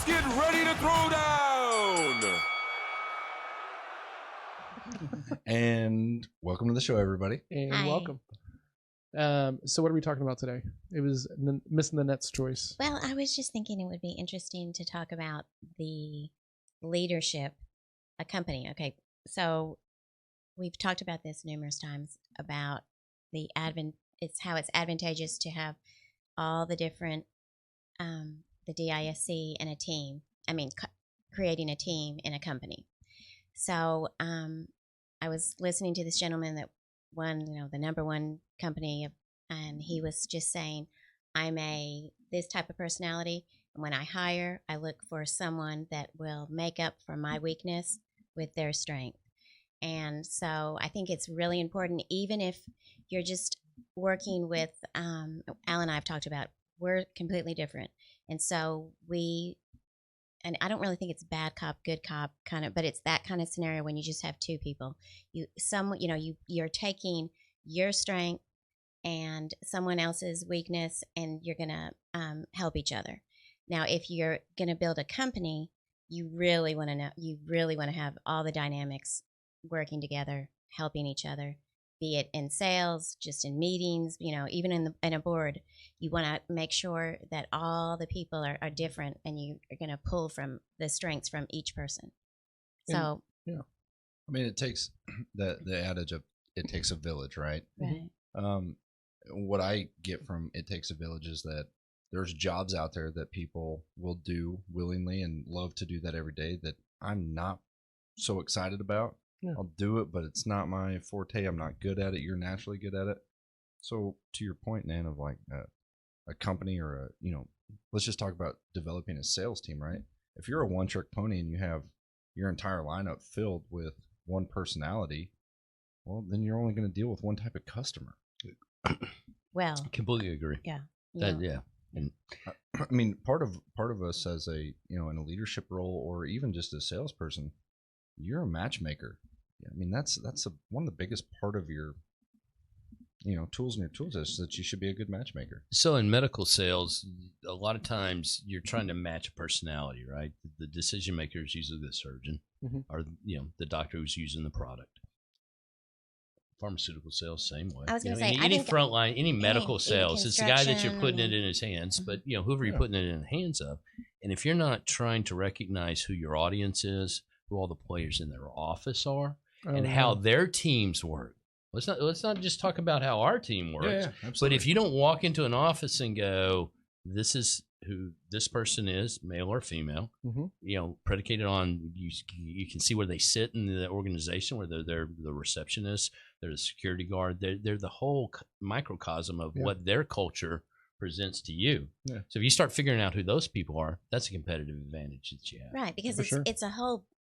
get ready to throw down. And welcome to the show, everybody. And Hi. welcome. So what are we talking about today? It was missing the Nets choice. Well, I was just thinking it would be interesting to talk about the leadership, a company. Okay, so we've talked about this numerous times about it's how it's advantageous to have all the different, the DISC and a team. I mean, creating a team in a company. So I was listening to this gentleman that won, the number one company, and he was just saying, I'm this type of personality, and when I hire, I look for someone that will make up for my weakness with their strength. And so I think it's really important, even if you're just working with, Al and I have talked about, we're completely different. And so and I don't really think it's bad cop, good cop kind of, but it's that kind of scenario when you just have two people. You're taking your strength and someone else's weakness, and you're going to help each other. Now, if you're going to build a company, you really want to have all the dynamics working together, helping each other, be it in sales, just in meetings, even in a board. You want to make sure that all the people are different, and you are going to pull from the strengths from each person. So, yeah. I mean, it takes the adage of it takes a village, right? right. What I get from it takes a village is that there's jobs out there that people will do willingly and love to do that every day that I'm not so excited about. Yeah. I'll do it, but it's not my forte. I'm not good at it. You're naturally good at it. So to your point, Nan, of like a company or let's just talk about developing a sales team, right? If you're a one-trick pony and you have your entire lineup filled with one personality, well, then you're only going to deal with one type of customer. Well, completely agree. Yeah. Yeah. And I mean, part of us as in a leadership role or even just a salesperson, you're a matchmaker. I mean, that's one of the biggest part of your tools in your tool is that you should be a good matchmaker. So in medical sales, a lot of times you're trying to match a personality, right? The decision maker is usually the surgeon or the doctor who's using the product. Pharmaceutical sales, same way. I was going to say, any frontline, any medical sales, it's the guy that you're putting it in his hands, but whoever you're putting it in the hands of. And if you're not trying to recognize who your audience is, who all the players in their office are, and how their teams work. Let's not just talk about how our team works. Yeah, but if you don't walk into an office and go, this is who this person is, male or female, predicated on you can see where they sit in the organization, whether they're the receptionist, they're the security guard, they're the whole microcosm of what their culture presents to you. Yeah. So if you start figuring out who those people are, that's a competitive advantage that you have. Right, because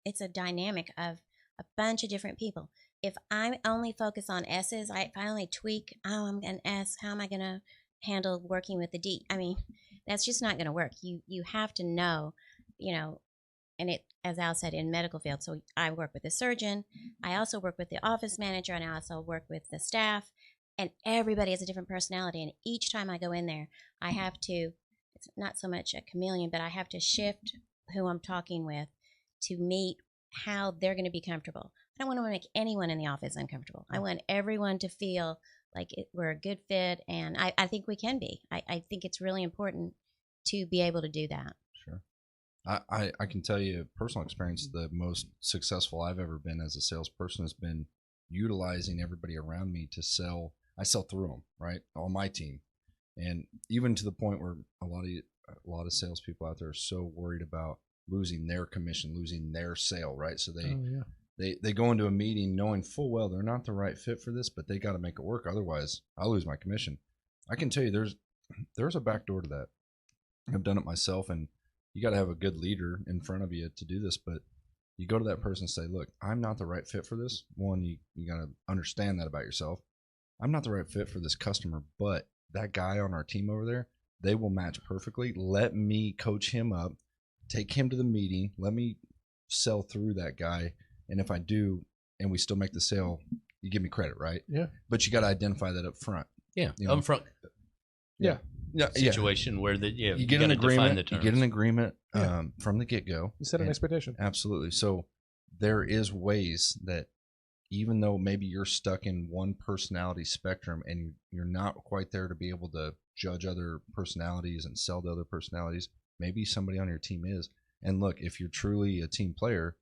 it's a dynamic of a bunch of different people. If I only focus on S's, if I only tweak, I'm an S, how am I going to handle working with the D? I mean, that's just not going to work. You have to know, and it, as Al said, in medical field. So I work with the surgeon. I also work with the office manager, and I also work with the staff. And everybody has a different personality. And each time I go in there, I have to, it's not so much a chameleon, but I have to shift who I'm talking with to meet how they're going to be comfortable. I don't want to make anyone in the office uncomfortable. I want everyone to feel like we're a good fit. And I think we can be. I think it's really important to be able to do that. Sure. I can tell you personal experience, the most successful I've ever been as a salesperson has been utilizing everybody around me to sell. I sell through them, right? On my team. And even to the point where a lot of salespeople out there are so worried about losing their commission, losing their sale, right? So they go into a meeting knowing full well they're not the right fit for this, but they got to make it work. Otherwise, I'll lose my commission. I can tell you there's a back door to that. I've done it myself, and you got to have a good leader in front of you to do this, but you go to that person and say, look, I'm not the right fit for this. One, you got to understand that about yourself. I'm not the right fit for this customer, but that guy on our team over there, they will match perfectly. Let me coach him up, take him to the meeting, let me sell through that guy. And if I do, and we still make the sale, you give me credit, right? Yeah. But you got to identify that up front. Yeah, up front. Yeah. situation where you get an agreement. You get an agreement from the get-go. You set an expectation. Absolutely. So there is ways that even though maybe you're stuck in one personality spectrum and you're not quite there to be able to judge other personalities and sell to other personalities, maybe somebody on your team is. And look, if you're truly a team player,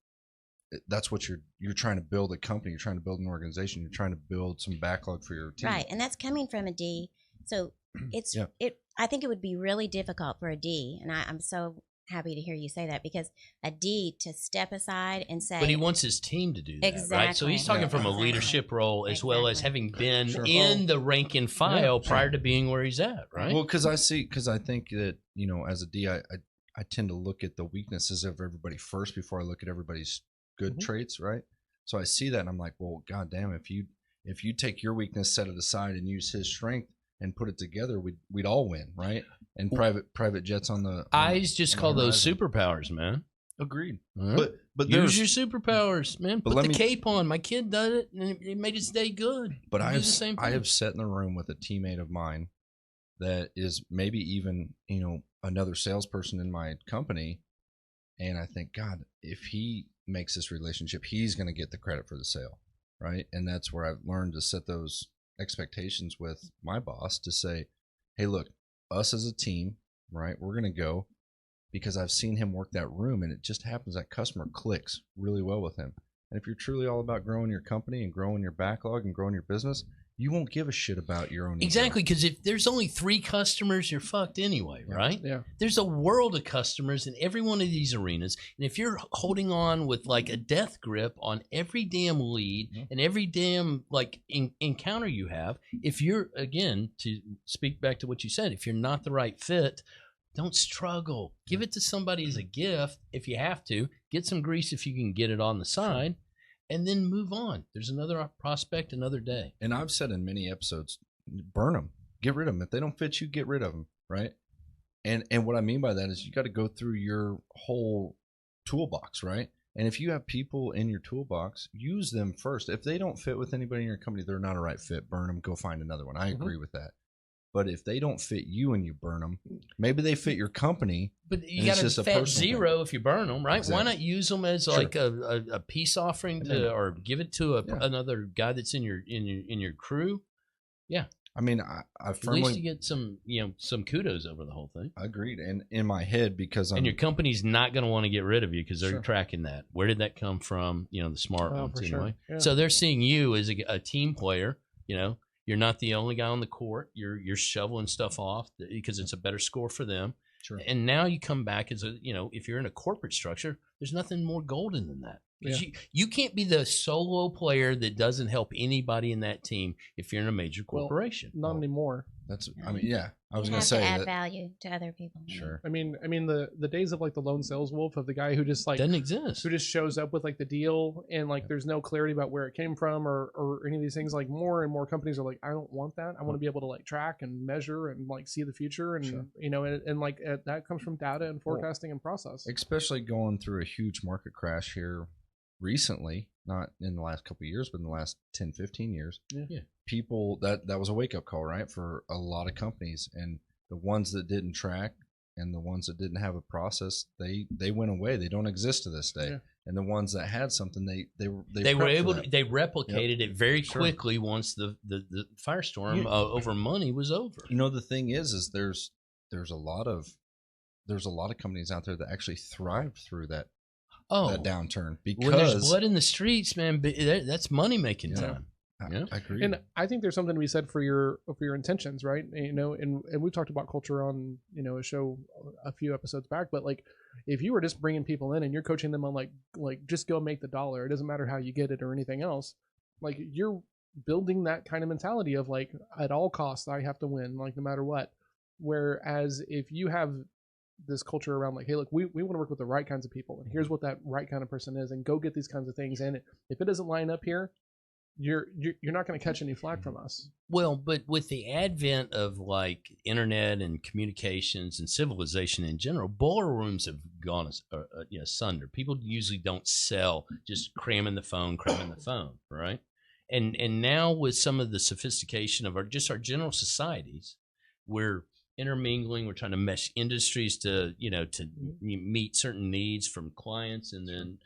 that's what you're trying to build a company. You're trying to build an organization. You're trying to build some backlog for your team. Right. And that's coming from a D. So I think it would be really difficult for a D. And I'm so happy to hear you say that, because a D to step aside and say, but he wants his team to do that, exactly. right? So he's talking from a leadership role as well as having been in the rank and file prior to being where he's at, right? Well, because I think that, as a D, I tend to look at the weaknesses of everybody first before I look at everybody's good traits, right? So I see that and I'm like, well, goddamn, if you take your weakness, set it aside, and use his strength and put it together, we'd all win, right? And private jets on the eyes just call those superpowers, man. Agreed. But use your superpowers, man. Put the cape on. My kid did it, and it made his day good. But I have sat in the room with a teammate of mine that is maybe even another salesperson in my company, and I think, God, if he makes this relationship, he's going to get the credit for the sale, right? And that's where I've learned to set those expectations with my boss to say, hey, look, us as a team, right, we're going to go, because I've seen him work that room, and it just happens that customer clicks really well with him. And if you're truly all about growing your company and growing your backlog and growing your business, you won't give a shit about your own. Exactly, because if there's only 3 customers, you're fucked anyway, right? Yeah. There's a world of customers in every one of these arenas, and if you're holding on with like a death grip on every damn lead and every damn encounter you have, if you're, again, to speak back to what you said, if you're not the right fit, don't struggle. Give it to somebody as a gift if you have to. Get some grease if you can get it on the side. And then move on. There's another prospect, another day. And I've said in many episodes, burn them, get rid of them. If they don't fit you, get rid of them, right? And what I mean by that is you got to go through your whole toolbox, right? And if you have people in your toolbox, use them first. If they don't fit with anybody in your company, they're not a right fit. Burn them. Go find another one. I agree with that. But if they don't fit you and you burn them, maybe they fit your company. But you got to fat zero if you burn them, right? Exactly. Why not use them as like a peace offering to, or give it to another guy that's in your crew? Yeah. I mean, I firmly, at least you get some kudos over the whole thing. Agreed. And in my head, because and your company's not going to want to get rid of you because they're tracking that. Where did that come from? The smart ones anyway. Yeah. So they're seeing you as a team player. You're not the only guy on the court. You're shoveling stuff off because it's a better score for them. Sure. And now you come back as if you're in a corporate structure, there's nothing more golden than that. Yeah. You can't be the solo player that doesn't help anybody in that team if you're in a major corporation. Not anymore. That's, I mean, yeah. I was going to say add value to other people. Sure. I mean, the days of the lone sales wolf, of the guy who just doesn't exist, who just shows up with the deal and there's no clarity about where it came from or any of these things. More and more companies are like, I don't want that. I want to be able to track and measure and see the future and that comes from data and forecasting and process. Especially going through a huge market crash here recently, not in the last couple of years, but in the last 10, 15 years. Yeah. People, that was a wake-up call, right, for a lot of companies. And the ones that didn't track and the ones that didn't have a process, they went away. They don't exist to this day. Yeah. And the ones that had something, they were able to, they replicated it very quickly once the firestorm over money was over. The thing is there's a lot of companies out there that actually thrived through that downturn, because when there's blood in the streets, man, that's money making time. I agree. And I think there's something to be said for your intentions, right? And we've talked about culture on a show a few episodes back, but if you were just bringing people in and you're coaching them on just go make the dollar, it doesn't matter how you get it or anything else, you're building that kind of mentality of at all costs I have to win, no matter what. Whereas if you have this culture around hey, look, we want to work with the right kinds of people, and here's what that right kind of person is, and go get these kinds of things, and if it doesn't line up here, you're not going to catch any flack from us. Well, but with the advent of internet and communications and civilization in general, boiler rooms have gone asunder. People usually don't sell just cramming the phone, right? And now with some of the sophistication of our general societies, where intermingling. We're trying to mesh industries to meet certain needs from clients, and then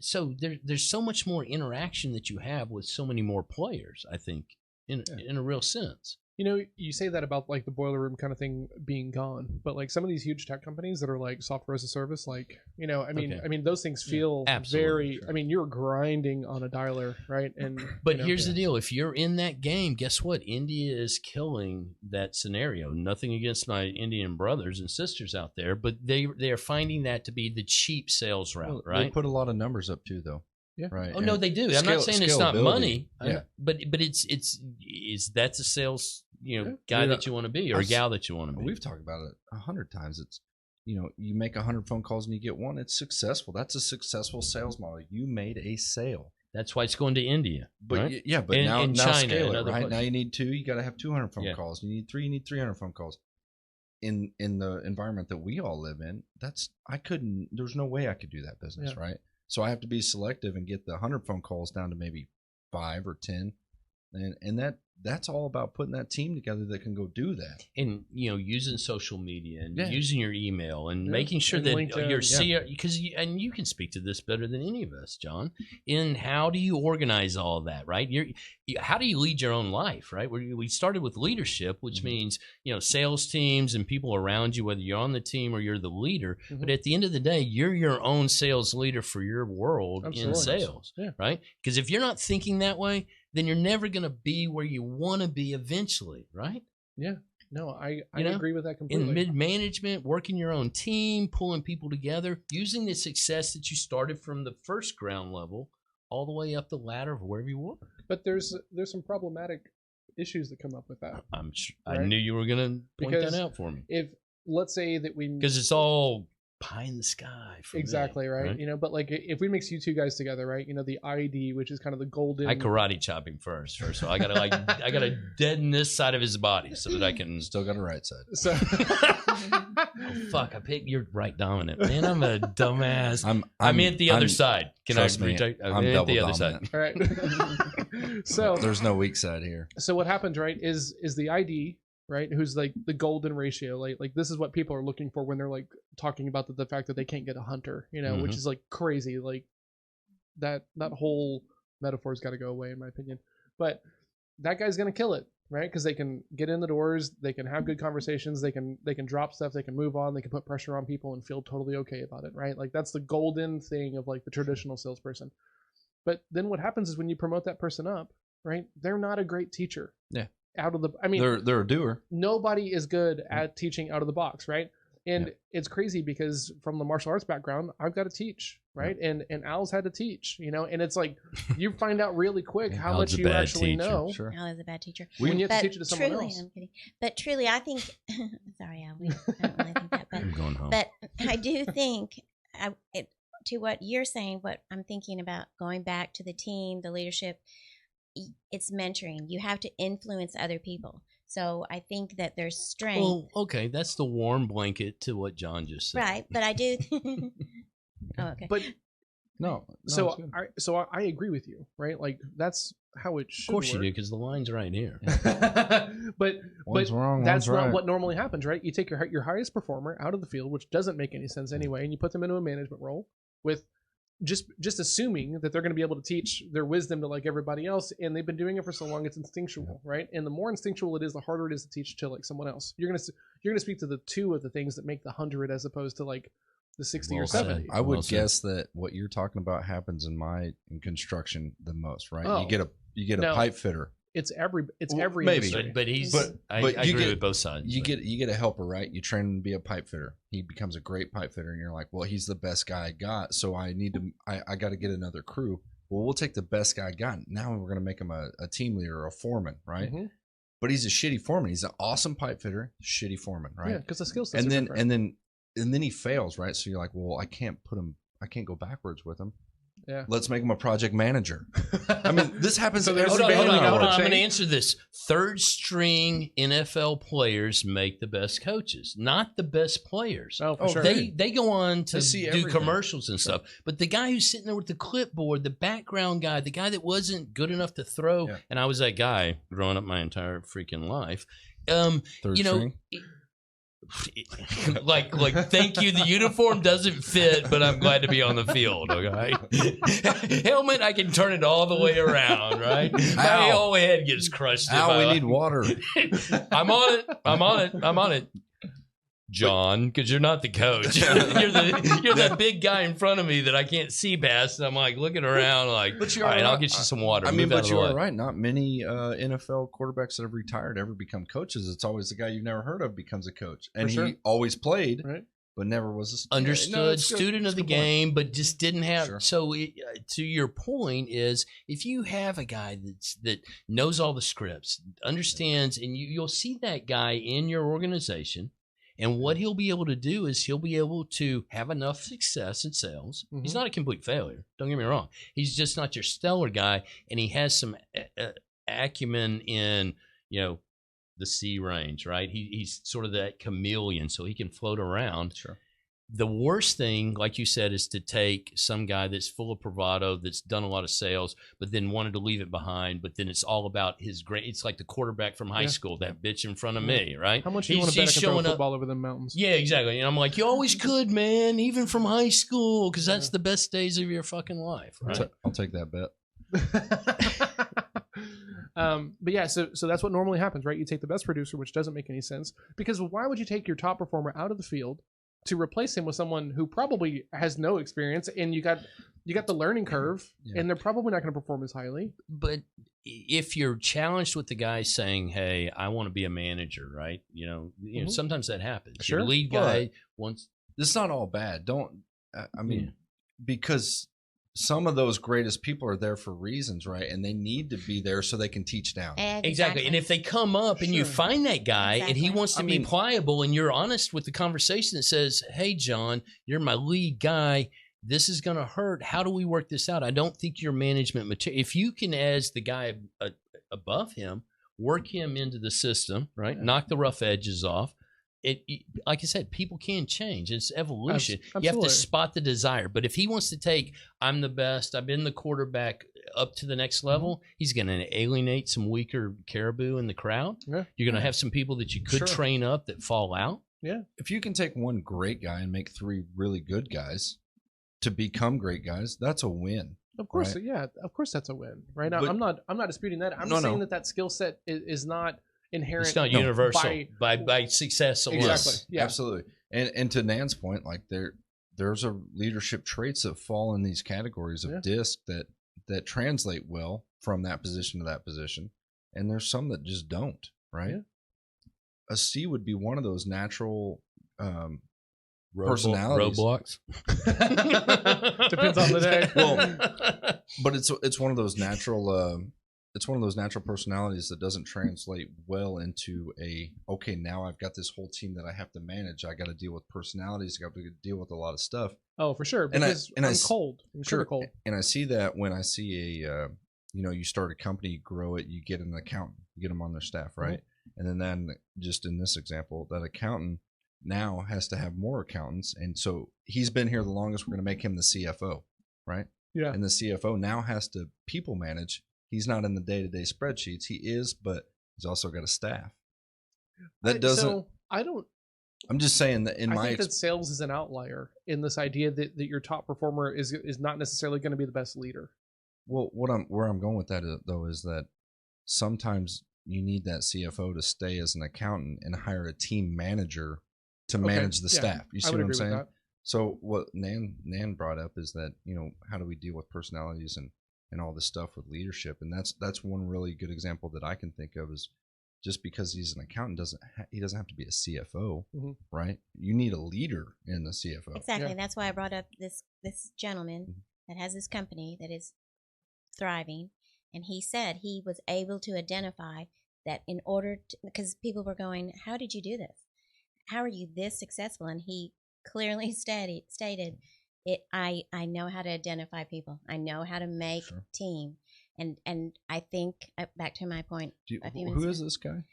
so there's so much more interaction that you have with so many more players, I think, in a real sense. You know, you say that about like the boiler room kind of thing being gone, but like some of these huge tech companies that are like software as a service, like, you know, I mean, those things feel very, I mean, you're grinding on a dialer, right? And but here's the deal: if you're in that game, guess what? India is killing that scenario. Nothing against my Indian brothers and sisters out there, but they are finding that to be the cheap sales route, right? They put a lot of numbers up too, though. Yeah. Right. Oh, no, they do. I'm not saying it's not money. Yeah. But that's a sales guy that you want to be, or a gal that you want to be. We've talked about it 100 times. It's you make 100 phone calls and you get one. It's successful. That's a successful sales model. You made a sale. That's why it's going to India. But right? but now China, scale it, right? places. Now you need 2. You got to have 200 phone calls. You need 3. You need 300 phone calls. In the environment that we all live in, there's no way I could do that business, right? So I have to be selective and get the 100 phone calls down to maybe 5 or 10, and that's all about putting that team together that can go do that. And using social media and using your email and making sure and that LinkedIn, you're because you can speak to this better than any of us, John. In how do you organize all of that, right? How do you lead your own life, right? We started with leadership, which means sales teams and people around you, whether you're on the team or you're the leader. But at the end of the day, you're your own sales leader for your world in sales, right? Because if you're not thinking that way, then you're never going to be where you want to be eventually, right? Yeah. No, I agree with that completely. In mid-management, working your own team, pulling people together, using the success that you started from the first ground level all the way up the ladder of wherever you were. But there's some problematic issues that come up with that. I'm sure, right? I knew you were going to point that out for me. If let's say that because it's all pie in the sky for exactly me, right? But like if we mix you two guys together, right, the ID, which is kind of the golden, I karate chop him first, so I gotta deaden this side of his body so that I can still got a right side. So oh, fuck, I picked your right dominant, man. I'm a dumbass. I'm at the other side. Can I retake? I'm at the other dominant. side. All right. So there's no weak side here. So what happens, right, is the ID, right, who's like the golden ratio, like this is what people are looking for when they're like talking about the fact that they can't get a hunter, which is like crazy. Like that whole metaphor's got to go away in my opinion. But that guy's gonna kill it, right? Because they can get in the doors, they can have good conversations, they can drop stuff, they can move on, they can put pressure on people and feel totally okay about it, right? Like that's the golden thing of like the traditional salesperson. But then what happens is when you promote that person up, right, they're not a great teacher. Yeah. They're a doer. Nobody is good at teaching out of the box, right? And it's crazy because from the martial arts background, I've got to teach, right? And Al's had to teach, and it's like you find out really quick how much you actually know. Sure. Al is a bad teacher. When you have to teach it to someone else. I'm kidding. But truly, I think. Sorry, Al. I don't really think that, but I'm going home. But I do think to what you're saying. What I'm thinking about going back to the team, the leadership. It's mentoring. You have to influence other people. So I think that there's strength. Well, okay, that's the warm blanket to what John just said. Right, but I do. Oh, okay. But no. So I agree with you, right? Like that's how it should. Of course work. you do, because the line's right here. but one's wrong, that's one's not right. what normally happens, right? You take your highest performer out of the field, which doesn't make any sense anyway, and you put them into a management role with just assuming that they're going to be able to teach their wisdom to like everybody else, and they've been doing it for so long, it's instinctual, right? And the more instinctual it is, the harder it is to teach to like someone else. You're gonna speak to the 2 of the things that make the 100 as opposed to like the 60 or 70. I would guess that what you're talking about happens in construction the most, right? Oh. You get a pipe fitter. It's every maybe. industry. But I agree with both sides. You get a helper, right? You train him to be a pipe fitter. He becomes a great pipe fitter, and you're like, well, he's the best guy I got, so I got to get another crew. Well, we'll take the best guy I got. Now we're going to make him a team leader or a foreman, right? Mm-hmm. But he's a shitty foreman. He's an awesome pipe fitter, shitty foreman, right? Yeah, because the skill set. And then he fails, right? So you're like, well, I can't go backwards with him. Yeah. Let's make him a project manager. I mean, this happens. So Hold on. I'm going to answer this. 3rd string NFL players make the best coaches, not the best players. Oh, for sure. They go on to do everything. Commercials and stuff. But the guy who's sitting there with the clipboard, the background guy, the guy that wasn't good enough to throw, and I was that guy growing up my entire freaking life. Third string? like thank you, the uniform doesn't fit, but I'm glad to be on the field. Okay. Helmet, I can turn it all the way around, right? My whole head gets crushed. We need water. I'm on it, John, because you're not the coach. you're that big guy in front of me that I can't see past, and I'm like looking around like, But all right, I'll get you some water. I mean, Move out but of you the are way. right. Not many NFL quarterbacks that have retired ever become coaches. It's always the guy you've never heard of becomes a coach, and For sure. he always played, Right. but never was a Understood, student of the game, but just didn't have. Sure. So, to your point, is if you have a guy that knows all the scripts, understands, and you'll see that guy in your organization, and what he'll be able to do is he'll be able to have enough success in sales. Mhm. He's not a complete failure. Don't get me wrong. He's just not your stellar guy, and he has some acumen in the C range, right? He's sort of that chameleon, so he can float around. Sure. The worst thing, like you said, is to take some guy that's full of bravado, that's done a lot of sales, but then wanted to leave it behind. But then it's all about his great. It's like the quarterback from high school, that bitch in front of me, right? How much do you want to bet I can throw a football over the mountains? Yeah, exactly. And I'm like, you always could, man, even from high school, because that's the best days of your fucking life, right? I'll take that bet. But yeah, so that's what normally happens, right? You take the best producer, which doesn't make any sense, because why would you take your top performer out of the field to replace him with someone who probably has no experience, and you got the learning curve, and they're probably not going to perform as highly. But if you're challenged with the guy saying, "Hey, I want to be a manager," right? Sometimes that happens. Sure. Your lead guy wants. It's not all bad. Because some of those greatest people are there for reasons, right? And they need to be there so they can teach down. Exactly. And if they come up and you find that guy and he wants to be pliable, and you're honest with the conversation that says, "Hey, John, you're my lead guy. This is going to hurt. How do we work this out? I don't think your management material." If you can, as the guy above him, work him into the system, right? Knock the rough edges off. Like I said, people can change. It's evolution. You have to spot the desire. But if he wants to take, "I'm the best, I've been the quarterback," up to the next level, he's going to alienate some weaker caribou in the crowd. Yeah. You're going to have some people that you could train up that fall out. Yeah. If you can take one great guy and make three really good guys to become great guys, that's a win. Of course, right? Yeah. Of course, that's a win. Right now, I'm not disputing that. I'm saying that skill set is not inherent. It's not universal by success alone. Exactly. Yeah. Absolutely. And to Nan's point, like there's a leadership traits that fall in these categories of disc that translate well from that position to that position, and there's some that just don't. Right. Yeah. A C would be one of those natural personalities. Roadblocks. Depends on the day. Well, but it's one of those natural. It's one of those natural personalities that doesn't translate well into okay, now I've got this whole team that I have to manage. I got to deal with personalities. I got to deal with a lot of stuff. Oh, for sure. Because I'm cold. I'm sure cold. And I see that when I see you start a company, you grow it, you get an accountant, you get them on their staff, right? Mm-hmm. And then just in this example, that accountant now has to have more accountants. And so he's been here the longest. We're going to make him the CFO, right? Yeah. And the CFO now has to people manage. He's not in the day-to-day spreadsheets. He is, but he's also got a staff. That doesn't. So I'm just saying that I think that sales is an outlier in this idea that your top performer is not necessarily going to be the best leader. Well, where I'm going with that though is that sometimes you need that CFO to stay as an accountant and hire a team manager to manage the staff. You see what I'm saying? So what Nan brought up is that how do we deal with personalities and all this stuff with leadership, and that's one really good example that I can think of is just because he's an accountant he doesn't have to be a CFO, right? You need a leader in the CFO. Exactly. Yeah. That's why I brought up this gentleman that has this company that is thriving, and he said he was able to identify that in order to, because people were going, "How did you do this? How are you this successful?" And he clearly stated I know how to identify people. I know how to make team. And I think, back to my point. Who is this guy?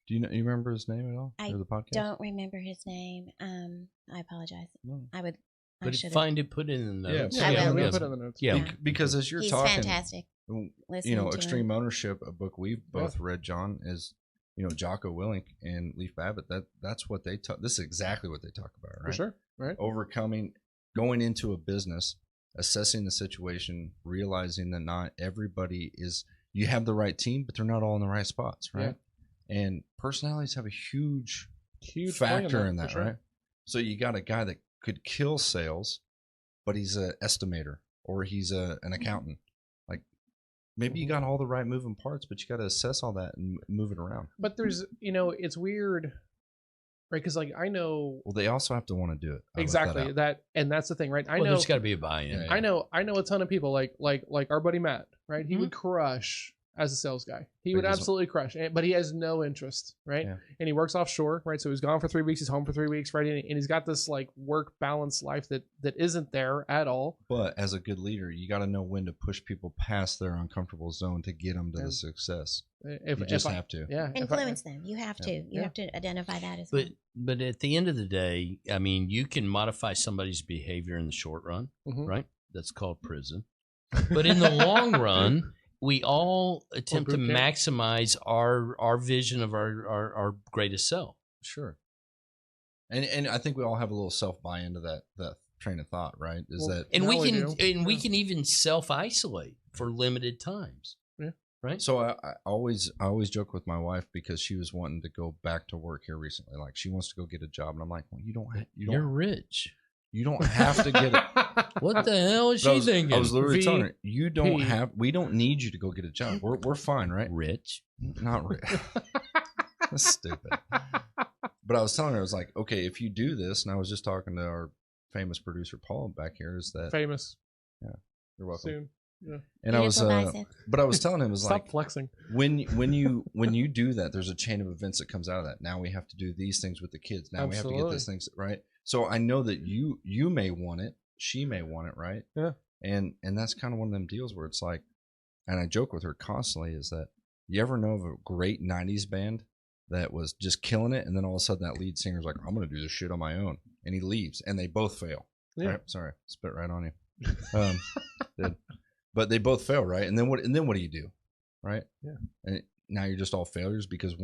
Do you remember his name at all? I the podcast? Don't remember his name. I apologize. No. But find it, put it in the notes. Yeah, we'll put it in the notes. Yeah. Because as you're talking. He's fantastic. Extreme Ownership, a book we've both read, John, is Jocko Willink and Leif Babbitt, that's what they talk. This is exactly what they talk about, right? For sure. Right. Overcoming, going into a business, assessing the situation, realizing that not everybody is, you have the right team, but they're not all in the right spots, right? Yeah. And personalities have a huge factor in that, sure. Right? So you got a guy that could kill sales, but he's an estimator or he's an accountant. Like maybe you got all the right moving parts, but you got to assess all that and move it around. But there's, it's weird, right? Because like I know, well, they also have to want to do it. Exactly that, and that's the thing, right? I know there's got to be a buy-in. I know a ton of people like our buddy Matt, right? He would crush as a sales guy. He would absolutely crush, but he has no interest, right? Yeah. And he works offshore, right? So he's gone for 3 weeks, he's home for 3 weeks, right? And he's got this like work balance life that isn't there at all. But as a good leader, you got to know when to push people past their uncomfortable zone to get them to the success. You just have to. Yeah. Influence them. You have to. You have to identify that as well. But at the end of the day, I mean, you can modify somebody's behavior in the short run, right? That's called prison. But in the long run, we all attempt to maximize our vision of our greatest self. Sure. And I think we all have a little self buy-in to that train of thought, right? We can even self-isolate for limited times. Yeah. Right. So I always joke with my wife because she was wanting to go back to work here recently. Like she wants to go get a job, and I'm like, well, you're rich. You don't have to get it. What the hell is she thinking? I was literally telling her, we don't need you to go get a job. We're fine, right? Rich? Not rich. That's stupid. But I was telling her, I was like, okay, if you do this, and I was just talking to our famous producer, Paul, back here, is that famous? Yeah. You're welcome. Soon. Yeah. And I was, but I was telling him, was stop flexing. When you do that, there's a chain of events that comes out of that. Now we have to do these things with the kids. Now we have to get these things right. So I know that you may want it, she may want it, right? Yeah. And that's kind of one of them deals where it's like, and I joke with her constantly, is that you ever know of a great 90s band that was just killing it, and then all of a sudden that lead singer's like, I'm going to do this shit on my own, and he leaves, and they both fail. Yeah. Right? Sorry, spit right on you. But they both fail, right? And then what do you do, right? Yeah. And now you're just all failures because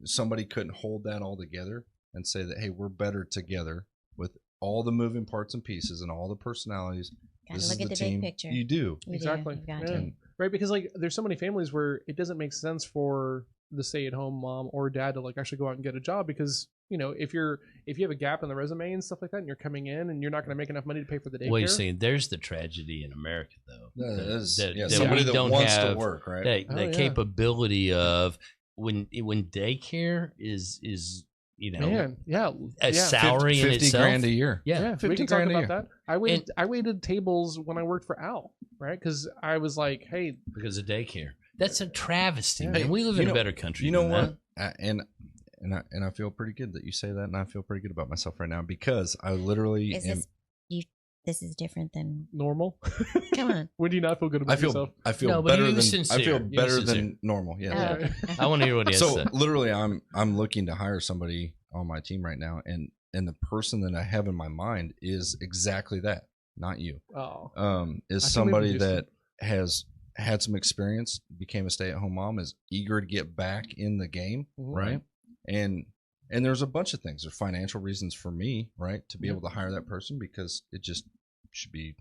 somebody couldn't hold that all together and say that, hey, we're better together with all the moving parts and pieces and all the personalities. Gotta look at the big picture. You do. Exactly. Right, because like there's so many families where it doesn't make sense for the stay-at-home mom or dad to like actually go out and get a job because if you have a gap in the resume and stuff like that, and you're coming in and you're not going to make enough money to pay for the daycare. Well, you're saying there's the tragedy in America, though. Somebody that wants to work, right? The capability of when daycare is a salary in 50 itself. grand a year. Yeah, 50 we can grand talk a about year. that. I waited tables when I worked for Al, right? Because I was like, hey, because of daycare. That's a travesty, man. We live in a better country. You know what? And I feel pretty good that you say that, and I feel pretty good about myself right now because I literally This is different than normal. Come on. When do you not feel good about yourself? I feel better than normal. Yeah. I want to hear what he has to say. So literally, I'm looking to hire somebody on my team right now, and the person that I have in my mind is exactly that. Not you. Oh. Is somebody that has had some experience, became a stay-at-home mom, is eager to get back in the game, right? And there's a bunch of things. There's financial reasons for me, right, to be able to hire that person because it just should be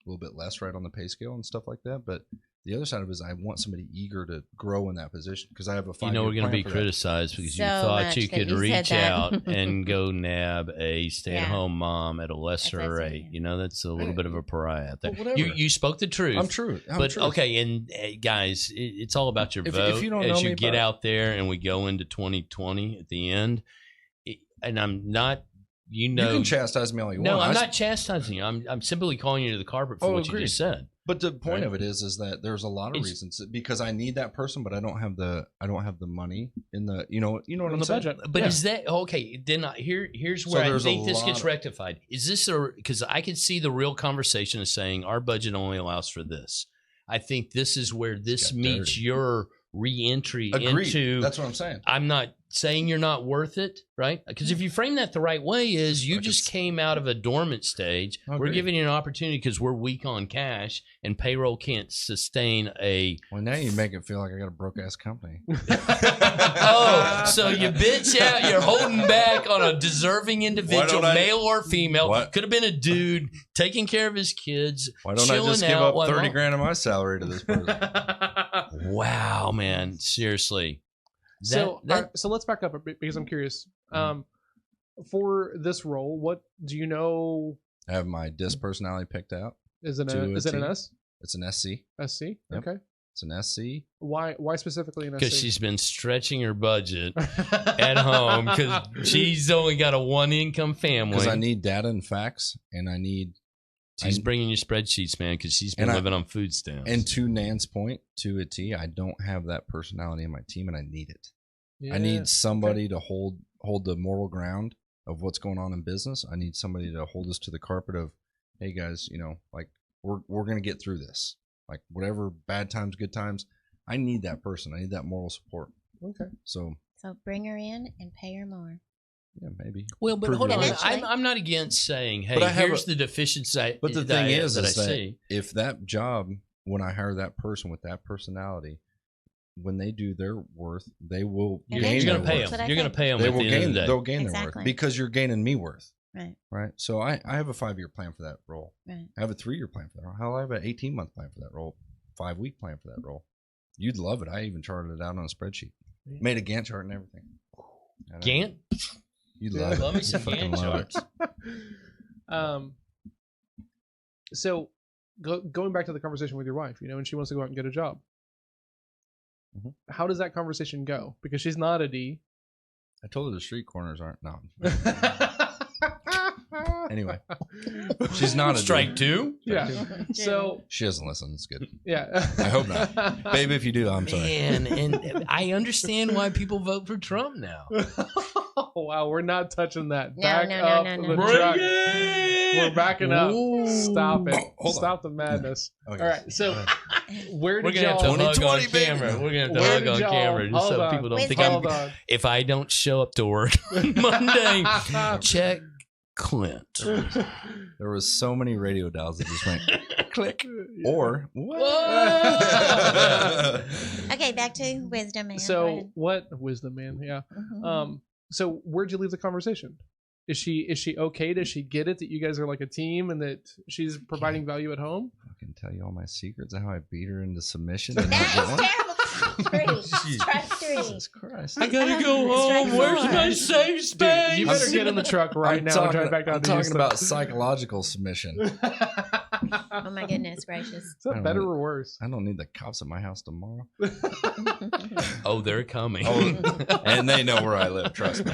a little bit less, right, on the pay scale and stuff like that. But the other side of it is I want somebody eager to grow in that position because I have a 5-year we're going to be for criticized because you thought you could reach out and go nab a stay-at-home mom at a lesser rate. That's a little bit of a pariah. You spoke the truth. I'm true. Okay, and guys, it's all about your vote. If you don't as know you get out there and we go into 2020 at the end, and I'm not. You can chastise me all you want. No, I'm not chastising you. I'm simply calling you to the carpet for what you just said. But the point of it is that there's a lot of reasons because I need that person, but I don't have the money in the what I'm saying. Budget. But is that okay? Then here's where I think this gets rectified. Is this because I can see the real conversation is saying our budget only allows for this. I think this is where this meets your re-entry into. That's what I'm saying. I'm not saying you're not worth it, right? Because if you frame that the right way, is you just came out of a dormant stage. We're giving you an opportunity because we're weak on cash and payroll can't sustain a. Well, now you make it feel like I got a broke ass company. Oh, so you bitch out. You're holding back on a deserving individual, male or female. Could have been a dude taking care of his kids. Why don't I just give up 30 grand of my salary to this person? Wow, man. Seriously. So let's back up a bit because I'm curious. For this role, what do you know? I have my DISC personality picked out. Is it an S? It's an SC. SC? Yep. Okay. It's an SC. Why specifically an SC? Because she's been stretching her budget at home because she's only got a one income family. Because I need data and facts, and I need. She's bringing you spreadsheets, man, because she's been living on food stamps. And to Nan's point, to a T, I don't have that personality in my team, and I need it. Yeah. I need somebody to hold the moral ground of what's going on in business. I need somebody to hold us to the carpet of, hey guys, like we're gonna get through this. Like whatever bad times, good times, I need that person. I need that moral support. Okay. So bring her in and pay her more. Yeah, maybe. Well, but hold on. I'm not against saying, hey, here's the deficiency. But the thing is that if that job, when I hire that person with that personality, when they do their worth, they will gain their worth. You're going to pay them. They'll gain their worth because you're gaining me worth. Right. So I have a 5-year plan for that role. Right. I have a 3-year plan for that role. Hell, I have an 18-month plan for that role. 5-week plan for that role. You'd love it. I even charted it out on a spreadsheet. Made a Gantt chart and everything. Gantt? You'd love it. Let me see Gantt charts. So going back to the conversation with your wife, and she wants to go out and get a job. Mm-hmm. How does that conversation go? Because she's not a D. I told her the street corners aren't. No. Anyway, she's not a strike two. Yeah. So she doesn't listen. It's good. Yeah. I hope not, babe. If you do, I'm sorry. And I understand why people vote for Trump now. Oh, wow, we're not touching that. No. We're backing up. Stop it. Stop the madness. Okay. All right. So where we're did gonna y'all? have to hug on camera. We're gonna have to hug on camera just so people don't think I'm. If I don't show up to work on Monday, check Clint. There was so many radio dials that just went click or what? Okay, back to wisdom man. So what wisdom man? Yeah. Mm-hmm. So where'd you leave the conversation? Is she okay? Does she get it that you guys are like a team and that she's providing value at home? I can tell you all my secrets of how I beat her into submission. And not get one. Strike three. Jesus Christ! I gotta go home. Where's my safe space? Dude, you better get in the truck right now and drive back down to Houston. I'm talking about psychological submission. Oh my goodness gracious! Is that better or worse? I don't need the cops at my house tomorrow. Oh, they're coming. And they know where I live. Trust me.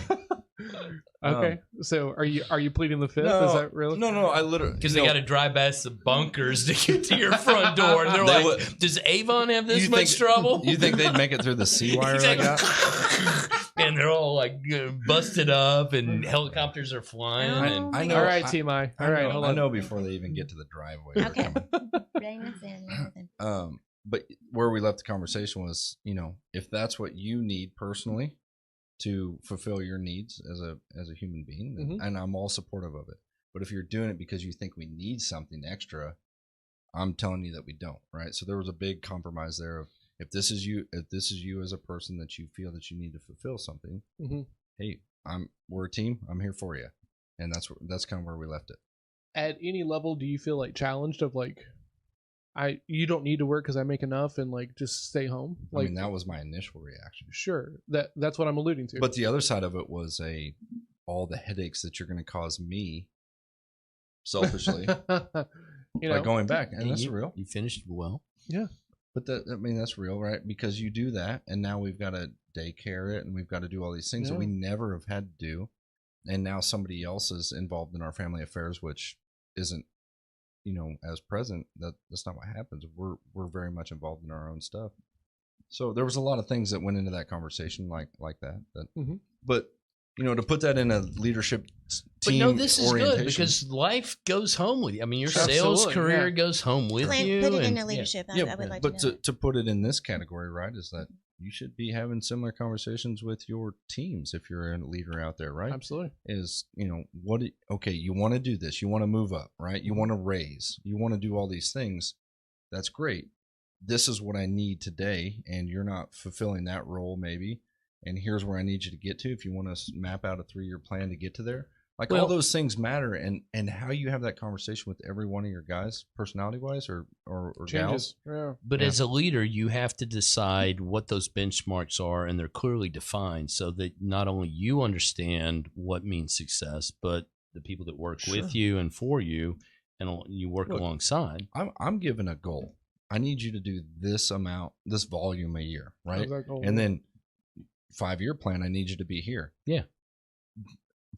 Okay, so are you pleading the fifth? No, is that real? No, I literally because they got to drive past the bunkers to get to your front door. And they're like, "Does Avon have this much trouble?" You think they'd make it through the C wire I got? And they're all like busted up, and helicopters are flying. I know. All right, Team I. All right, hold on. I know before they even get to the driveway. Okay. Bring this in. But where we left the conversation was, if that's what you need personally to fulfill your needs as a human being, Mm-hmm. and I'm all supportive of it. But if you're doing it because you think we need something extra, I'm telling you that we don't, right? So there was a big compromise there of if this is you as a person that you feel that you need to fulfill something, mm-hmm. Hey, we're a team. I'm here for you, and that's kind of where we left it. At any level, do you feel like challenged of like, you don't need to work because I make enough and like just stay home? Like, I mean, that was my initial reaction. Sure, that's what I'm alluding to. But the other side of it was all the headaches that you're going to cause me, selfishly, by going back, and that's real. You finished well, yeah. But that's real, right? Because you do that, and now we've got to daycare it, and we've got to do all these things that we never have had to do, and now somebody else is involved in our family affairs, which isn't. As present, that's not what happens. We're very much involved in our own stuff. So there was a lot of things that went into that conversation like that. Mm-hmm. But to put that in a leadership team. But no, this is good because life goes home with you. I mean, your sales career goes home with Clint, you. put it into leadership. I would like but to know to put it in this category, right, is that you should be having similar conversations with your teams if you're a leader out there, right? Absolutely. Is, okay, you want to do this, you want to move up, right? You want to raise, you want to do all these things. That's great. This is what I need today, and you're not fulfilling that role maybe. And here's where I need you to get to if you want to map out a 3-year plan to get to there. Like, all those things matter, and how you have that conversation with every one of your guys, personality-wise or gals. Yeah. But as a leader, you have to decide what those benchmarks are, and they're clearly defined so that not only you understand what means success, but the people that work with you and for you, and you work alongside. I'm given a goal. I need you to do this amount, this volume a year, right? And then 5-year plan, I need you to be here. Yeah.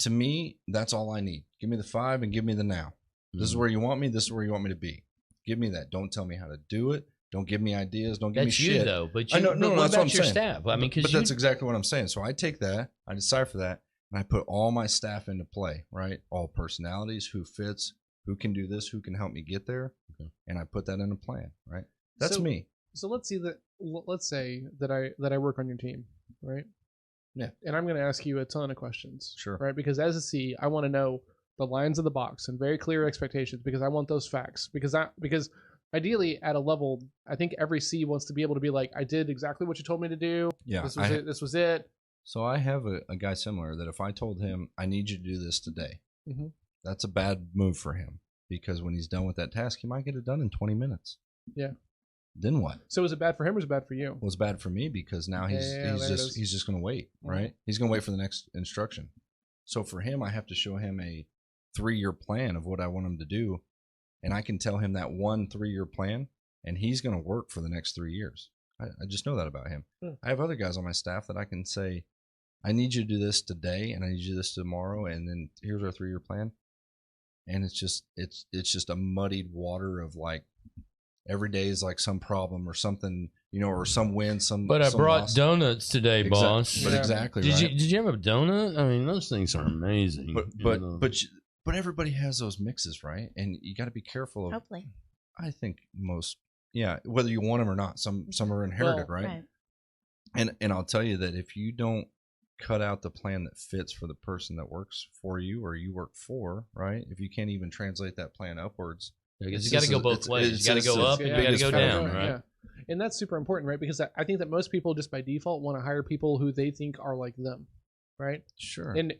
To me, that's all I need. Give me the 5 and give me the now. This is where you want me. This is where you want me to be. Give me that. Don't tell me how to do it. Don't give me ideas. Don't give me shit. That's you, though. But I know, what that's about what I'm your saying. staff? I mean, but that's exactly what I'm saying. So I take that, I decipher that, and I put all my staff into play, right? All personalities, who fits, who can do this, who can help me get there, and I put that in a plan, right? That's me. So let's say that I work on your team, right? Yeah. And I'm going to ask you a ton of questions. Sure. Right? Because as a C, I want to know the lines of the box and very clear expectations, because I want those facts. Because ideally at a level, I think every C wants to be able to be like, I did exactly what you told me to do. Yeah. This was it. So I have a guy similar that if I told him, I need you to do this today, that's a bad move for him, because when he's done with that task, he might get it done in 20 minutes. Yeah. Then what? So was it bad for him or was it bad for you? It was bad for me, because now he's just going to wait, right? He's going to wait for the next instruction. So for him, I have to show him a 3-year plan of what I want him to do, and I can tell him that 1 3-year plan, and he's going to work for the next 3 years. I just know that about him. I have other guys on my staff that I can say, I need you to do this today, and I need you to do this tomorrow, and then here's our 3-year plan. And it's just a muddied water of like, every day is like some problem or something, or some win, But I brought loss. Donuts today, boss. But exactly. Did you have a donut? I mean, those things are amazing. But everybody has those mixes, right? And you got to be careful of. Hopefully. I think most, whether you want them or not, some are inherited, right? And I'll tell you that if you don't cut out the plan that fits for the person that works for you or you work for, right? If you can't even translate that plan upwards. Because you got to go both ways. You got to go up and you got to go down, right? Yeah. And that's super important, right? Because I think that most people just by default want to hire people who they think are like them, right? Sure. And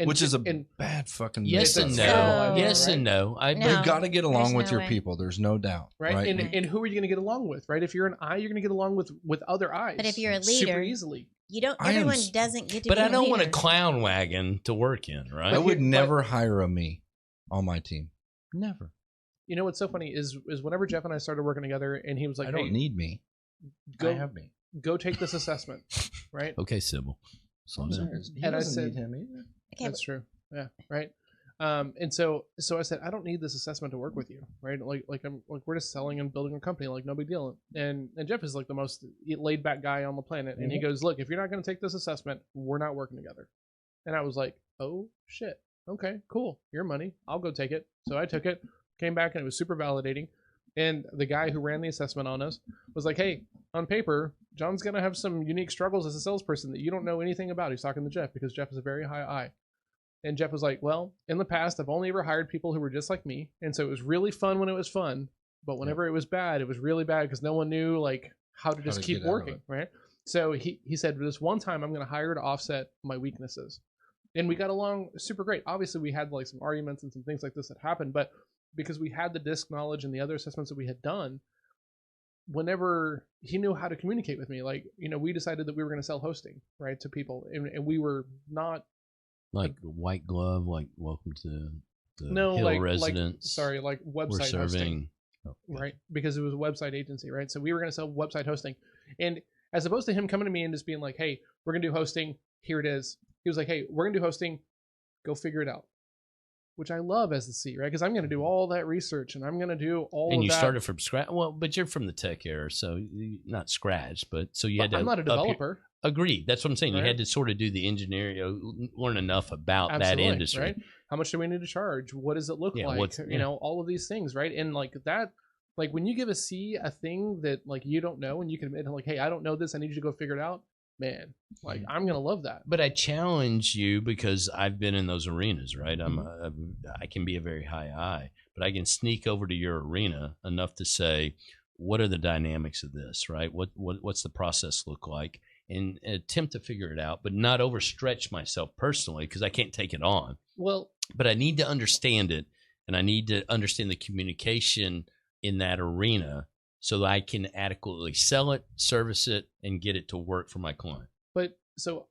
which is a bad fucking yes and no. And no. You got to get along with your people. There's no doubt, right? And who are you going to get along with, right? If you're an I, you're going to get along with other I's. But if you're a leader, super easily. You don't. Everyone doesn't get to. But be I don't a want a clown wagon to work in, right? I would never hire a me on my team. Never. You know what's so funny is whenever Jeff and I started working together, and he was like, I don't need me. I have me. Go take this assessment, right? Okay, Sybil. And I said, need him either. Okay, that's true. Yeah, right. And so I said, I don't need this assessment to work with you, right? Like we're just selling and building a company, like no big deal. And Jeff is like the most laid back guy on the planet, and he goes, look, if you're not going to take this assessment, we're not working together. And I was like, oh shit, okay, cool, your money, I'll go take it. So I took it. Came back and it was super validating. And the guy who ran the assessment on us was like, hey, on paper, John's going to have some unique struggles as a salesperson that you don't know anything about. He's talking to Jeff because Jeff is a very high I. And Jeff was like, well, in the past, I've only ever hired people who were just like me. And so it was really fun when it was fun. But whenever it was bad, it was really bad because no one knew like how to just keep working, right? So he said, this one time I'm going to hire to offset my weaknesses. And we got along super great. Obviously, we had like some arguments and some things like this that happened, but because we had the disc knowledge and the other assessments that we had done, whenever he knew how to communicate with me, like, we decided that we were going to sell hosting, right, to people. And we were not like white glove, like welcome to the no, Hill like residence. Like website hosting, right? Because it was a website agency, right? So we were going to sell website hosting. And as opposed to him coming to me and just being like, hey, we're going to do hosting. Here it is. He was like, hey, we're going to do hosting. Go figure it out. Which I love as the C, right? Because I'm going to do all that research and I'm going to do all of that. And you started from scratch. Well, but you're from the tech era, so not scratch, but so you had to. I'm not a developer. Agreed. That's what I'm saying. Right? You had to sort of do the engineering, learn enough about Absolutely, that industry. Right? How much do we need to charge? What does it look like? All of these things, right? And like Like when you give a C a thing that like you don't know and you can admit like, hey, I don't know this, I need you to go figure it out. Man, like I'm gonna love that. But I challenge you because I've been in those arenas, right? I can be a very high I, but I can sneak over to your arena enough to say, what are the dynamics of this, right? What's the process look like? And attempt to figure it out, but not overstretch myself personally because I can't take it on. Well, but I need to understand it, and I need to understand the communication in that arena so that I can adequately sell it, service it, and get it to work for my client. But so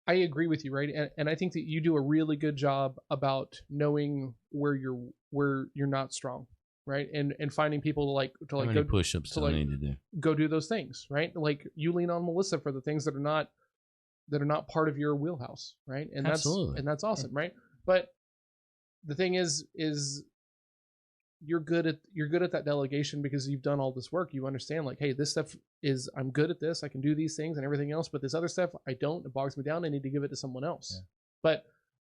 I agree with you, right? And I think that you do a really good job about knowing where you're not strong, right? And finding people to How many push-ups do I need to do? Go do those things, right? Like you lean on Melissa for the things that are not part of your wheelhouse, right? And Absolutely. that's awesome, right? But the thing is you're good at that delegation because you've done all this work. You understand like, hey, this stuff is, I'm good at this. I can do these things and everything else, but this other stuff I don't. It bogs me down. I need to give it to someone else. Yeah. But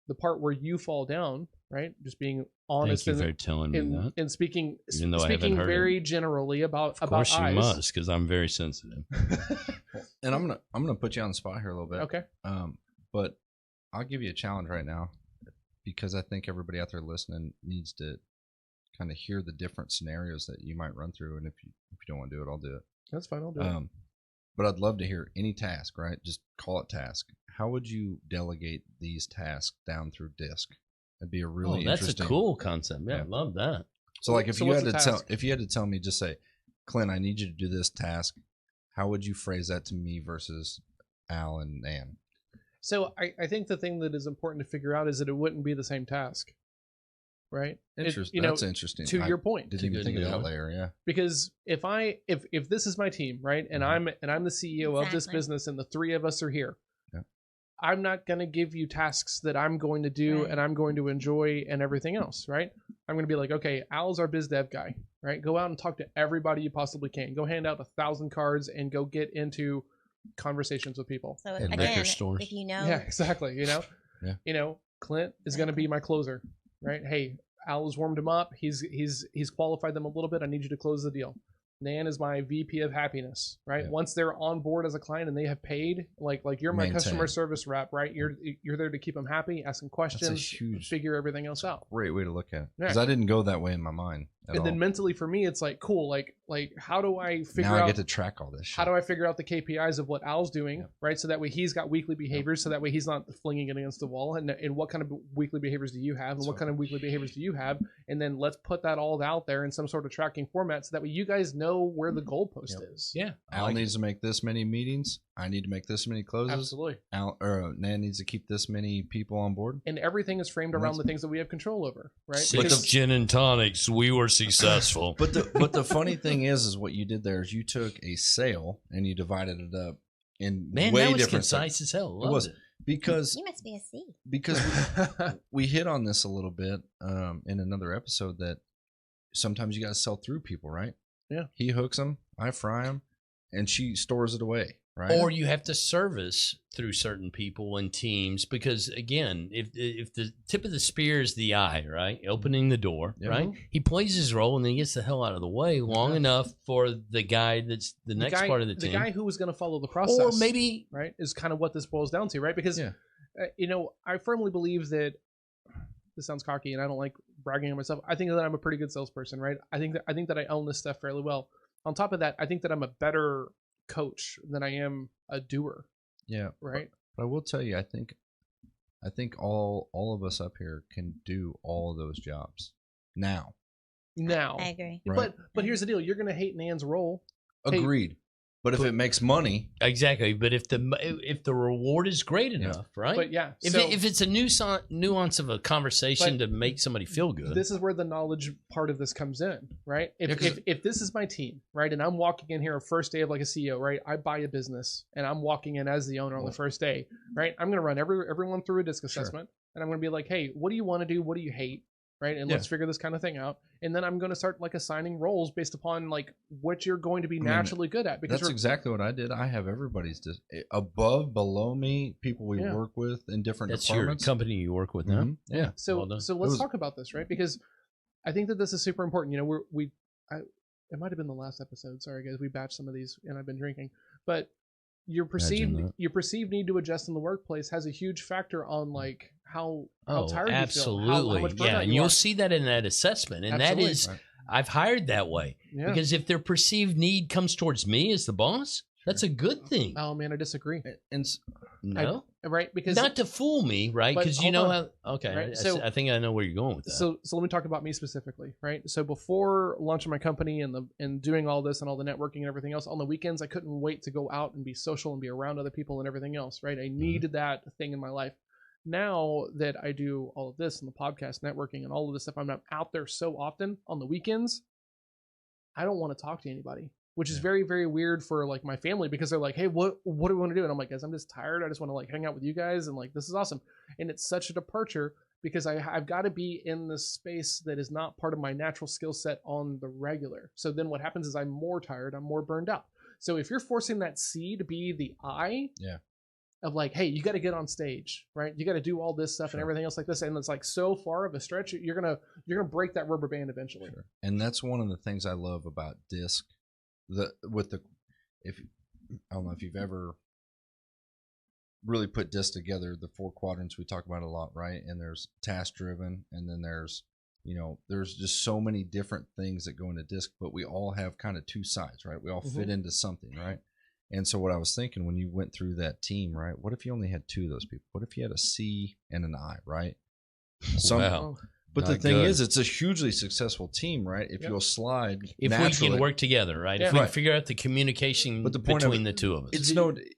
the part where you fall down, right? Just being honest. Thank you for telling me that. And speaking very generally about Of course eyes. you must, because I'm very sensitive. And I'm gonna put you on the spot here a little bit. Okay. But I'll give you a challenge right now because I think everybody out there listening needs to kind of hear the different scenarios that you might run through. And if you don't want to do it, I'll do it. That's fine. I'll do it. But I'd love to hear any task, right? Just call it task. How would you delegate these tasks down through DISC? That'd be a really interesting. That's a cool concept. Yeah, I love that. So like if you had to tell me, just say, Clint, I need you to do this task. How would you phrase that to me versus Al and Ann? So I think the thing that is important to figure out is that it wouldn't be the same task. Right. Interesting. That's interesting. To your point. Didn't even think of that layer. Yeah. Because if this is my team, right, and I'm the CEO of this business, and the three of us are here, I'm not going to give you tasks that I'm going to do and I'm going to enjoy and everything else, right? I'm going to be like, okay, Al's our biz dev guy, right? Go out and talk to everybody you possibly can. Go hand out 1,000 cards and go get into conversations with people. So and again, liquor stores. if you know, yeah, exactly. Clint is going to be my closer. Right? Hey, Al has warmed him up. He's qualified them a little bit. I need you to close the deal. Nan is my VP of happiness, right? Yeah. Once they're on board as a client and they have paid, like you're my customer service rep, right? You're there to keep them happy, asking questions, figure everything else out. Great way to look at it. Because I didn't go that way in my mind. Then mentally for me, it's like, cool, like how do I figure out? Now I get to track all this shit. How do I figure out the KPIs of what Al's doing, right? So that way he's got weekly behaviors, so that way he's not flinging it against the wall. And what kind of weekly behaviors do you have? And what kind of weekly behaviors do you have? And then let's put that all out there in some sort of tracking format so that way you guys know where the goalpost is. Yeah. Al needs to make this many meetings. I need to make this many closes. Absolutely. Nan needs to keep this many people on board. And everything is framed around the things that we have control over, right? 6 gin and tonics, we were successful. But the funny thing is what you did there is you took a sale and you divided it up in way different. Concise as hell. It was because you must be a C. Because we hit on this a little bit in another episode that sometimes you got to sell through people, right? Yeah. He hooks them, I fry them, and she stores it away. Right. Or you have to service through certain people and teams because, again, if the tip of the spear is the eye, right, opening the door, right, he plays his role and then he gets the hell out of the way long enough for the guy that's the next part of the team. The guy who was going to follow the process. Or maybe. Right, is kind of what this boils down to, right? Because, I firmly believe that, this sounds cocky and I don't like bragging on myself. I think that I'm a pretty good salesperson, right? I think that I own this stuff fairly well. On top of that, I think that I'm a better coach than I am a doer. Yeah. Right. But I will tell you, I think all of us up here can do all of those jobs now. I agree. Right? But here's the deal: you're going to hate Nan's role. Agreed. But if it makes money, exactly. But if the reward is great enough, right? But yeah, if it's a nuance of a conversation to make somebody feel good, this is where the knowledge part of this comes in, right? If this is my team, right, and I'm walking in here a first day of like a CEO, right? I buy a business and I'm walking in as the owner on the first day, right? I'm going to run everyone through a DISC assessment, and I'm going to be like, hey, what do you want to do? What do you hate? Right. And let's figure this kind of thing out. And then I'm going to start like assigning roles based upon like what you're going to be naturally good at. Because that's exactly what I did. I have everybody's above, below me, people we work with in different departments. Your company you work with now. Yeah. So let's talk about this, right? Because I think that this is super important. We it might have been the last episode. Sorry guys, we batched some of these and I've been drinking, but your perceived need to adjust in the workplace has a huge factor on like how tired absolutely. you feel. How much burnout and you you'll are. see that in that assessment. And Absolutely. that is, Right. I've hired that way because if their perceived need comes towards me as the boss, that's a good thing. Oh man, I disagree. No, Right? Because not to fool me, right? But Because you hold know on. how. Okay, Right, so- I think I know where you're going with that. So let me talk about me specifically, right? So before launching my company and doing all this and all the networking and everything else, on the weekends I couldn't wait to go out and be social and be around other people and everything else, right? I needed that thing in my life. Now that I do all of this and the podcast networking and all of this stuff, I'm not out there so often on the weekends. I don't want to talk to anybody, which is very, very weird for like my family because they're like, hey, what do we want to do? And I'm like, guys, I'm just tired. I just want to like hang out with you guys. And like, this is awesome. And it's such a departure because I've got to be in this space that is not part of my natural skill set on the regular. So then what happens is I'm more tired. I'm more burned out. So if you're forcing that C to be the I of like, hey, you got to get on stage, right? You got to do all this stuff and everything else like this. And it's like so far of a stretch, you're going to break that rubber band eventually. Sure. And that's one of the things I love about DISC. I don't know if you've ever really put DISC together, the 4 quadrants, we talk about a lot, right? And there's task driven, and then there's just so many different things that go into DISC, but we all have kind of 2 sides, right? We all fit into something, right? And so what I was thinking when you went through that team, right? What if you only had 2 of those people? What if you had a C and an I, right? Wow. But the Not thing good. is, it's a hugely successful team, right? If you'll slide If naturally, we can work together, right? Yeah. If we Right. can figure out the communication But the point of between it- the 2 of us. it's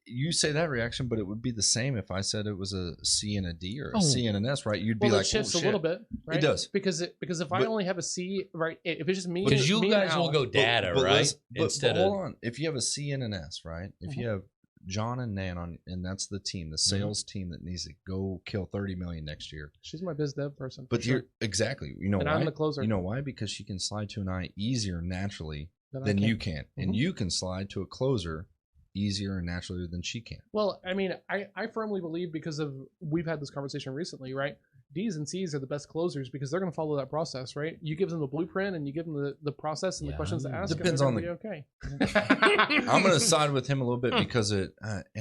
you say that reaction, but it would be the same if I said it was a C and a D or a Oh. C and an S, right? You'd be Well, like, it shifts oh, a shit. little bit, right? It does. because if I But- only have a C, right? If it's just me, Because you me and guys will Al- go data, But right? let's- Instead but of hold on. If you have a C and an S, right? If you have John and Nan on, and that's the team, the sales team that needs to go kill 30 million next year. She's my biz dev person. But for you're sure. exactly, you know And why? I'm the closer. You know why? Because she can slide to an I easier naturally Then I than can. you can, and Mhm. you can slide to a closer easier and naturally than she can. Well, I mean, I firmly believe because of we've had this conversation recently, right? D's and C's are the best closers because they're going to follow that process, right? You give them the blueprint and you give them the process and the Yeah. questions to ask. Depends and on they're gonna be okay. I'm going to side with him a little bit because and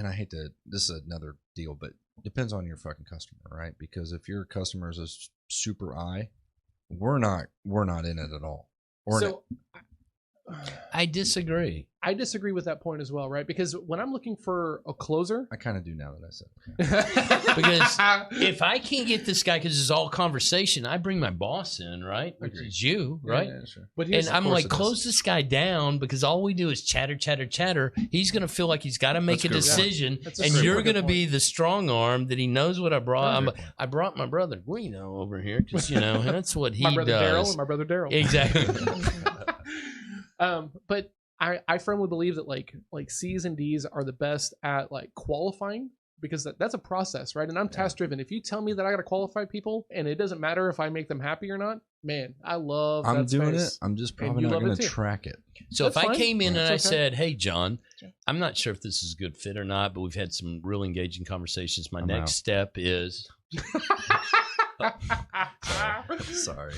I hate to, this is another deal, but it depends on your fucking customer, right? Because if your customer is a super I, we're not in it at all. So I disagree. I disagree with that point as well, right? Because when I'm looking for a closer, I kind of do now that I said it. Because if I can't get this guy, because it's all conversation, I bring my boss in, right? Which Agreed. is you, right? Yeah, sure. but And here's, I'm course like, it is. close this guy down because all we do is chatter. He's going to feel like he's got to make That's a a good point. decision, That's a and great you're point. going to be the strong arm that he knows what I brought. Great point. I brought my brother Guido over here because, that's what he my brother Daryl does. and my brother Daryl. Exactly. But I firmly believe that like C's and D's are the best at like qualifying because that's a process, right? And I'm task driven. If you tell me that I got to qualify people and it doesn't matter if I make them happy or not, man, I love I'm that doing space. it. I'm just And probably you not love going it to too. track it. So That's if I fine. came in and I It's okay. said, "Hey, John, Sure. I'm not sure if this is a good fit or not, but we've had some real engaging conversations. My I'm next out. step is." Sorry.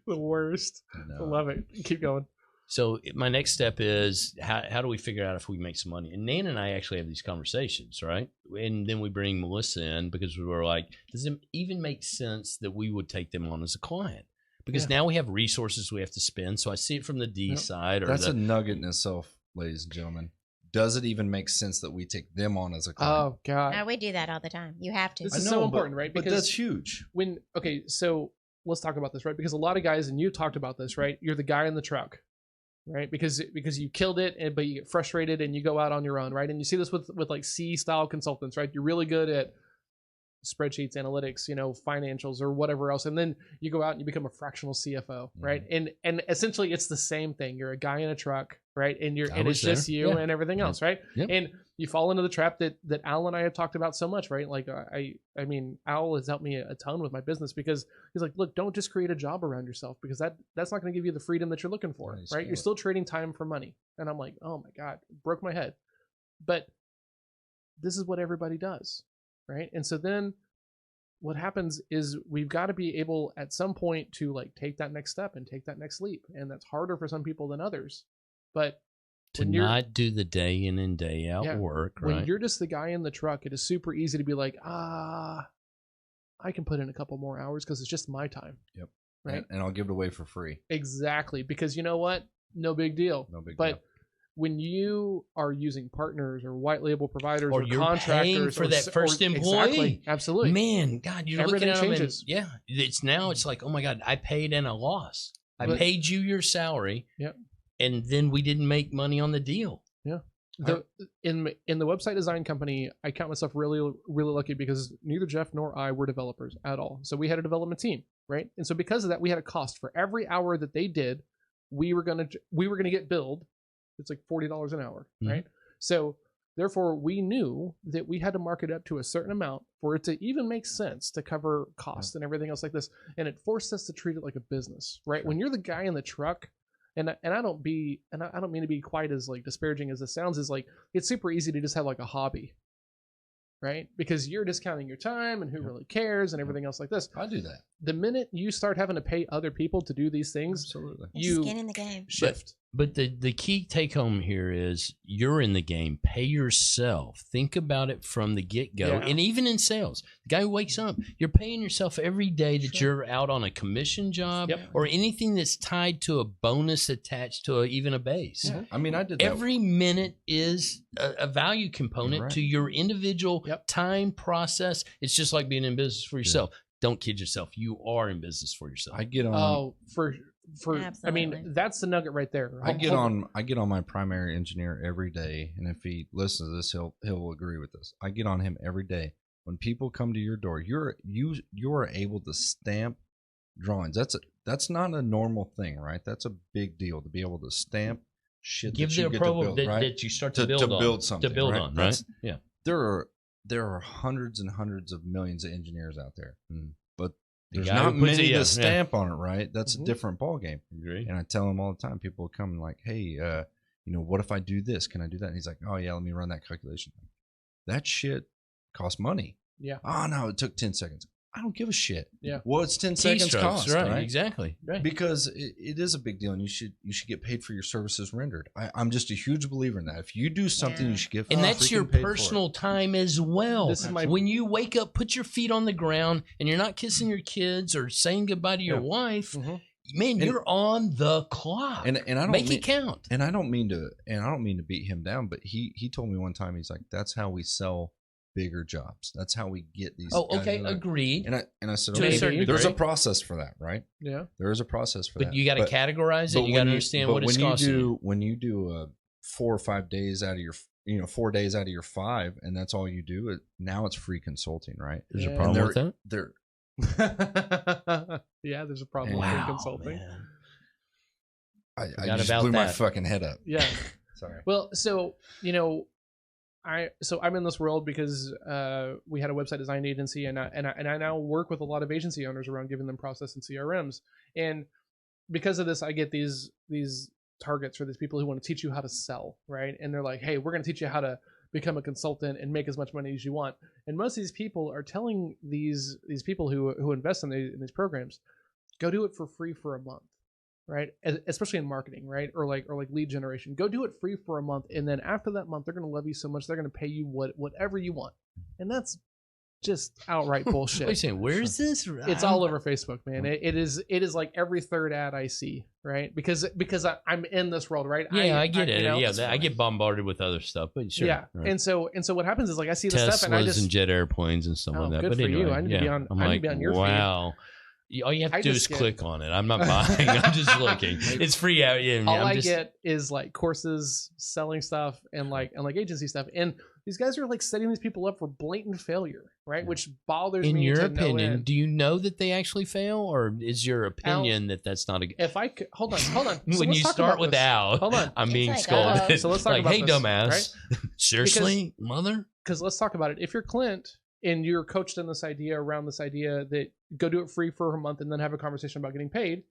The worst. I I know. love it. Keep going. So my next step is how do we figure out if we make some money? And Nan and I actually have these conversations, right? And then we bring Melissa in because we were like, does it even make sense that we would take them on as a client? Because now we have resources we have to spend. So I see it from the D Yep. side. Or That's the, a nugget in itself, ladies and gentlemen. Does it even make sense that we take them on as a client? Oh God. No, we do that all the time. You have to. This I is know, so but- important, right? But Because that's huge. so let's talk about this, right? Because a lot of guys, and you talked about this, right? You're the guy in the truck, right? Because you killed it, but you get frustrated and you go out on your own, right? And you see this with like C style consultants, right? You're really good at spreadsheets, analytics, financials or whatever else, and then you go out and you become a fractional CFO, right? And essentially it's the same thing. You're a guy in a truck, right? And I it's was just there. you Yeah. and everything else, right? Yep. And you fall into the trap that Al and I have talked about so much, right? Like I mean, Al has helped me a ton with my business because he's like, look, don't just create a job around yourself because that's not going to give you the freedom that you're looking for, Right, right? You're still trading time for money. And I'm like, oh my God, broke my head. But this is what everybody does, right? And so then what happens is we've got to be able at some point to like take that next step and take that next leap. And that's harder for some people than others. But to not do the day in and day out work, right? When you're just the guy in the truck, it is super easy to be like, I can put in a couple more hours because it's just my time. Yep. Right. And I'll give it away for free. Exactly. Because you know what? No big deal. No big deal. But when you are using partners or white label providers or or you're contractors paying for that first employee, exactly, absolutely, man, God, you're everything looking at changes. them and, it's like, oh my God, I paid and I lost. I But- paid you your salary, Yep. and then we didn't make money on the deal. Yeah. In the website design company, I count myself really, really lucky because neither Jeff nor I were developers at all. So we had a development team, right? And so because of that, we had a cost for every hour that they did. We were gonna get billed. It's like $40 an hour, Mhm. right? So therefore, we knew that we had to mark it up to a certain amount for it to even make sense to cover costs and everything else like this. And it forced us to treat it like a business, right? When you're the guy in the truck. And I don't mean to be quite as like disparaging as this sounds, is like it's super easy to just have like a hobby, right? Because you're discounting your time and who really cares and everything else like this. I do that. The minute you start having to pay other people to do these things, Absolutely. you Skin in the game. shift. But the key take home here is you're in the game. Pay yourself. Think about it from the get go. Yeah. And even in sales, the guy who wakes up, you're paying yourself every day that Sure. you're out on a commission job Yep. or anything that's tied to a bonus attached to even a base. Yeah. I mean, I did that. Every minute is a value component You're right. to your individual Yep. time process. It's just like being in business for yourself. Don't kid yourself. You are in business for yourself. I get on. Oh, for I Absolutely. mean, that's the nugget right there. I get on my primary engineer every day, and if he listens to this, he'll agree with this. I get on him every day. When people come to your door, you're able to stamp drawings. That's not a normal thing, right? That's a big deal to be able to stamp shit. Give that the you get to approval build, right? that you start to To build on. build something, To build right? on, right? That's- Yeah. There are hundreds and hundreds of millions of engineers out there, but The there's guy not who puts many it- to yeah. stamp on it, right? That's Mhm. a different ballgame. Agree. And I tell him all the time, people will come and like, hey, what if I do this? Can I do that? And he's like, oh yeah, let me run that calculation. That shit costs money. Yeah. Oh no, it took 10 seconds. I don't give a shit. Yeah. Well, it's 10 seconds Keystrokes, cost, right? Exactly. Right. Because it is a big deal, and you should get paid for your services rendered. I'm just a huge believer in that. If you do something, Yeah. you should get And that's freaking your paid for it. personal time as well. This is my- When you wake up, put your feet on the ground, and you're not kissing your kids or saying goodbye to your Yeah. wife. Mhm. Man, And- you're on the clock. And I don't Make mean, it count. And I don't mean to beat him down, but he told me one time, he's like, that's how we sell bigger jobs. That's how we get these. Oh, guys okay, that are-" agreed. And I said, To a okay, certain there's a degree. process for that, right? Yeah. There is a process for that. But you got to categorize it. but You got when to understand what it's when costing. you. when you do 4 or 5 days out of your 4 days out of your 5, and that's all you do, now it's free consulting, right? There's Yeah. a problem And with that. They're Yeah, there's a problem with Wow, consulting. man. I Forgot just about blew my that. fucking head up. Yeah. Sorry. Well, so I'm in this world because we had a website design agency, and I now work with a lot of agency owners around giving them process and CRMs, and because of this, I get these targets for these people who want to teach you how to sell, right? And they're like, hey, we're going to teach you how to become a consultant and make as much money as you want. And most of these people are telling these people who invest in these programs, go do it for free for a month. Right, especially in marketing, right, or like lead generation. Go do it free for a month, and then after that month, they're going to love you so much they're going to pay you whatever you want, and that's just outright bullshit. What are you saying? Where is this? It's all over Facebook, man. It is like every third ad I see, right? Because I'm in this world, right? Yeah, I get it. you know, I get bombarded with other stuff, but sure. yeah. right. And so what happens is like I see the Teslas stuff and I just and jet airplanes and stuff Oh, like that. good But for you. anyway, I need to be on- I'm I need to like, be on your feed. wow. All you have to I do just is get- click on it. I'm not buying. I'm just looking. It's free out. Yeah, all I'm I just, get is like courses, selling stuff, and like agency stuff. And these guys are like setting these people up for blatant failure, right? Which bothers in me. your to no opinion, end. do you know that they actually fail, or is your opinion that that's not a? If I could, hold on. So When let's you talk start about with this. Al, Hold on. I'm It's being like, scolded. so let's talk like, about hey, this, dumbass. Seriously, mother. Because let's talk about it. If you're Clint and you're coached in this idea around this idea that go do it free for a month and then have a conversation about getting paid,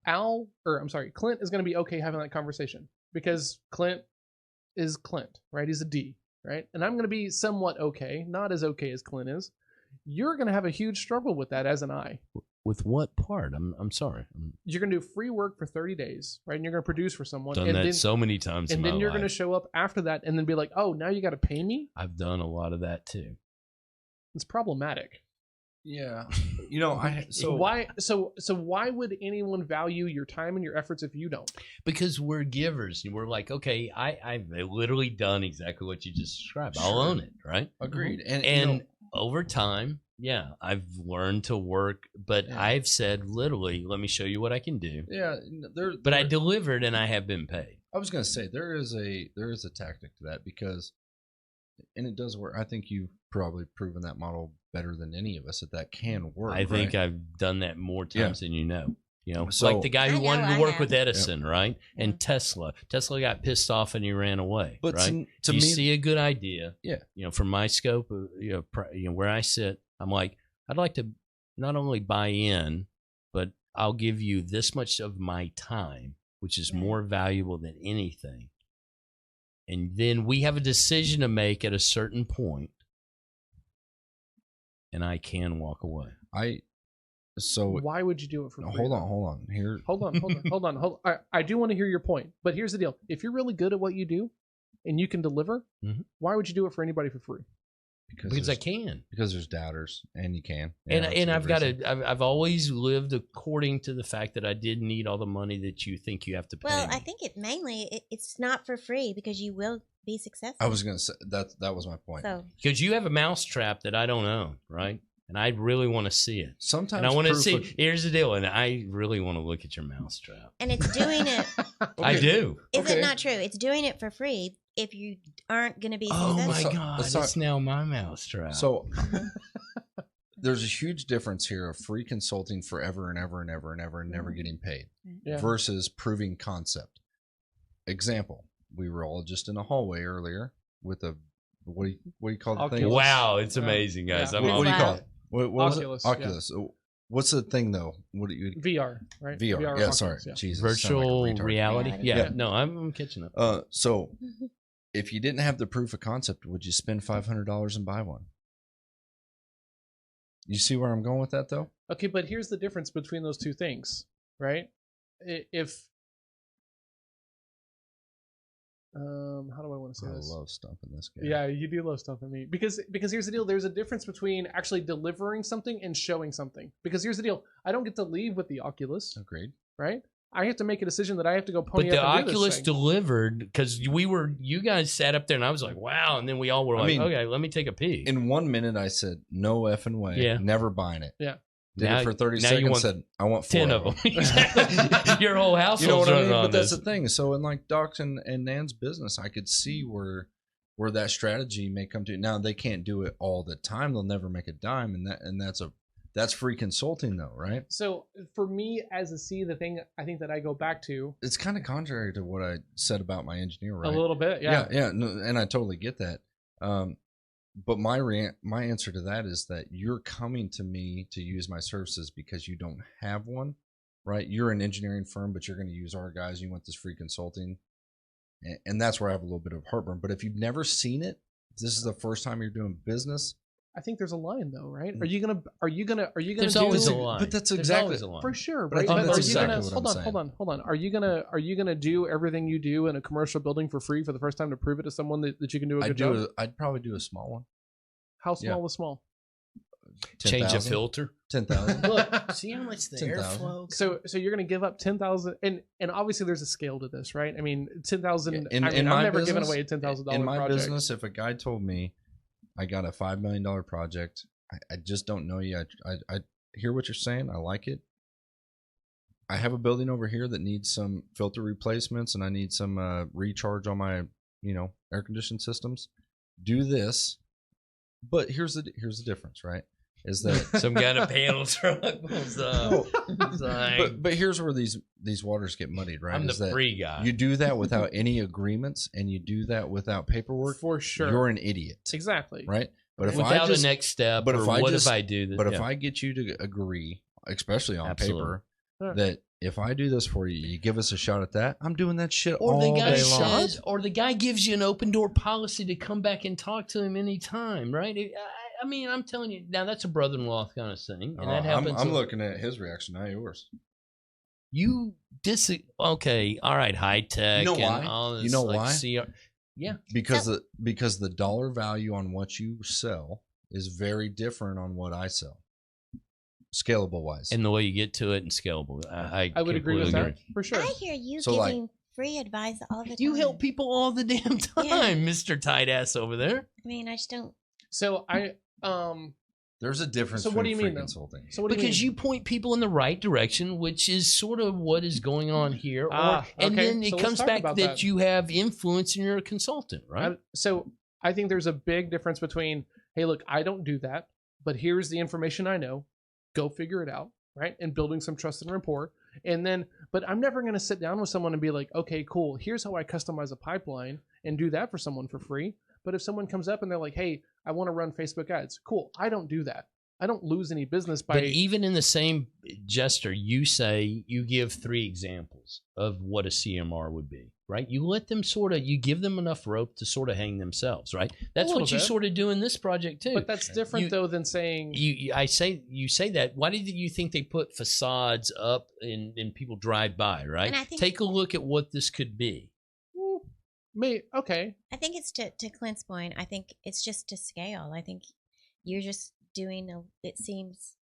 Clint is going to be okay having that conversation because Clint is Clint, right? He's a D, right? And I'm going to be somewhat okay, not as okay as Clint is. you're going to have a huge struggle with that as an I. With what part? I'm sorry. You're going to do free work for 30 days, right? And you're going to produce for someone. Done and that then, so many times. And in then my you're going to life. show up after that and then be like, oh, now you got to pay me? I've done a lot of that too. It's problematic. Yeah. You know, So why would anyone value your time and your efforts if you don't? Because we're givers. We're like, okay, I've literally done exactly what you just described. I'll Sure. own it, right? Agreed. And you know, over time, yeah, I've learned to work, but Yeah. I've said literally, let me show you what I can do. yeah, But I delivered and I have been paid. I was going to say there is a tactic to that because, and it does work. I think you've probably proven that model better than any of us that can work. I think right? I've done that more times than you know. You know, So- like the guy I who know wanted I to work have. with Edison, right? And Tesla. Tesla got pissed off and he ran away. But right? to you me, see a good idea, Yeah. You know, from my scope, where I sit, I'm like, I'd like to not only buy in, but I'll give you this much of my time, which is Right. more valuable than anything. And then we have a decision to make at a certain point, and I can walk away. so Why would you do it for free? hold on. Here, Hold on. I do want to hear your point, but here's the deal. If you're really good at what you do and you can deliver, Mhm. why would you do it for anybody for free? Because I there's- can. because there's doubters and you can. And Yeah, that's a I've good got reason. to. I've always lived according to the fact that I didn't need all the money that you think you have to pay. Well, me. I think it's not for free because you will be successful. I was going to say that was my point. So Because you have a mousetrap that I don't own, right? And I really want to see it. Sometimes And I want to proof see. of- Here's the deal, and I really want to look at your mousetrap. and it's doing it. I Okay. do. Is Okay. it not true? It's doing it for free if you aren't going to be Oh my successful. God! let's talk- It's now my mousetrap. So there's a huge difference here of free consulting forever and ever and ever and ever and never getting paid Yeah. versus proving concept. Example, we were all just in a hallway earlier with a what do you call the thing? Oculus. wow, it's Yeah. amazing, guys. Yeah. I'm What all do you Wow. call it? What was Oculus, it? yeah. Oculus. What's the thing though? What do you VR, right? VR? Yeah, Oculus, sorry. yeah. Jesus, sound like a virtual retard. reality. Reality. Yeah, Yeah. no, I'm catching up. So if you didn't have the proof of concept, would you spend $500 and buy one? You see where I'm going with that though? Okay, but here's the difference between those two things, right? If how do I want to say I this? love stumping this guy. Yeah, you do love stuff in me because here's the deal. There's a difference between actually delivering something and showing something. Because here's the deal. I don't get to leave with the Oculus, Agreed. right? I have to make a decision that I have to go But pony the up and do this Oculus thing. delivered because you guys sat up there and I was like, wow. And then we all were I like, mean, okay, let me take a peek. In 1 minute, I said, no effing way. Yeah. Never buying it. Yeah. Did Now- it for 30 now you seconds, want said, I want 4 10 of them. Exactly. Your whole household's You know what I running mean? on But that's this. the thing. So in like Doc's and Nan's business, I could see where that strategy may come to. Now they can't do it all the time. They'll never make a dime. And that's free consulting though, right? So for me as a C, the thing I think that I go back to It's kind of contrary to what I said about my engineer, right? a little bit, yeah. Yeah. No, and I totally get that. But my answer to that is that you're coming to me to use my services because you don't have one, right? You're an engineering firm, but you're going to use our guys. You want this free consulting, and that's where I have a little bit of heartburn. But if you've never seen it, if this is the first time you're doing business. I think there's a line though, right? Are you gonna There's do always a line. But that's There's exactly- always a line. for sure, But I right? think But that's are you exactly gonna what hold I'm on, saying. hold on. Are you gonna do everything you do in a commercial building for free for the first time to prove it to someone that you can do a good job? I'd probably do a small one. How small is small? Change a 10,000. filter. 10,000. Look, see how much the 10,000. airflow. So you're gonna give up 10,000, and obviously there's a scale to this, right? I mean, 10,000. In I mean, my I'm never giving business- away a $10,000 In my project. business, if a guy told me I got a $5 million project, I just don't know you. I hear what you're saying. I like it. I have a building over here that needs some filter replacements, and I need some recharge on my air conditioning systems. Do this, but here's the difference, right? Is that Some kind of panel truck pulls up. It's like, but here's where these waters get muddied, right? I'm Is the that free guy. you do that without any agreements, and you do that without paperwork. For sure. You're an idiot, Exactly. right? But if Without I just, a next step, but or if I what just- if I do this? but if Yeah. I get you to agree, especially on Absolutely. paper, Yeah. that if I do this for you, you give us a shot at that. I'm doing that shit Or all the guy day long. says, or the guy gives you an open door policy to come back and talk to him anytime, right? I mean, I'm telling you now. That's a brother-in-law kind of thing, and that happens. I'm looking at his reaction, not yours. You okay? All right, high tech. You know why? And all this, You know like, why? Yeah, Because the dollar value on what you sell is very different on what I sell, scalable wise. and the way you get to it and scalable. I I would agree with completely that for sure. I hear you So, like- giving free advice all the time. You help people all the damn time, Yeah. Mr. Tight Ass over there. I mean, I just don't. So There's a difference. So what do you between mean, though? consulting? so what do Because you you point people in the right direction, which is sort of what is going on here. Ah, And okay. then it So let's comes talk back about that that. you have influence and you're a consultant, right? So I think there's a big difference between, hey, look, I don't do that, but here's the information I know. Go figure it out, right? And building some trust and rapport. And then, but I'm never going to sit down with someone and be like, okay, cool. Here's how I customize a pipeline and do that for someone for free. But if someone comes up and they're like, hey, I want to run Facebook ads, cool. I don't do that. I don't lose any business by. But even in the same gesture, you say you give 3 examples of what a CMR would be, right? You let them you give them enough rope to sort of hang themselves, right? That's little what you bit. sort of do in this project too. But that's different You- though than saying. You say that. Why did you think they put facades up and people drive by, right? And I think- Take a look at what this could be. Okay. I think it's to Clint's point. I think it's just to scale. I think you're just doing it seems.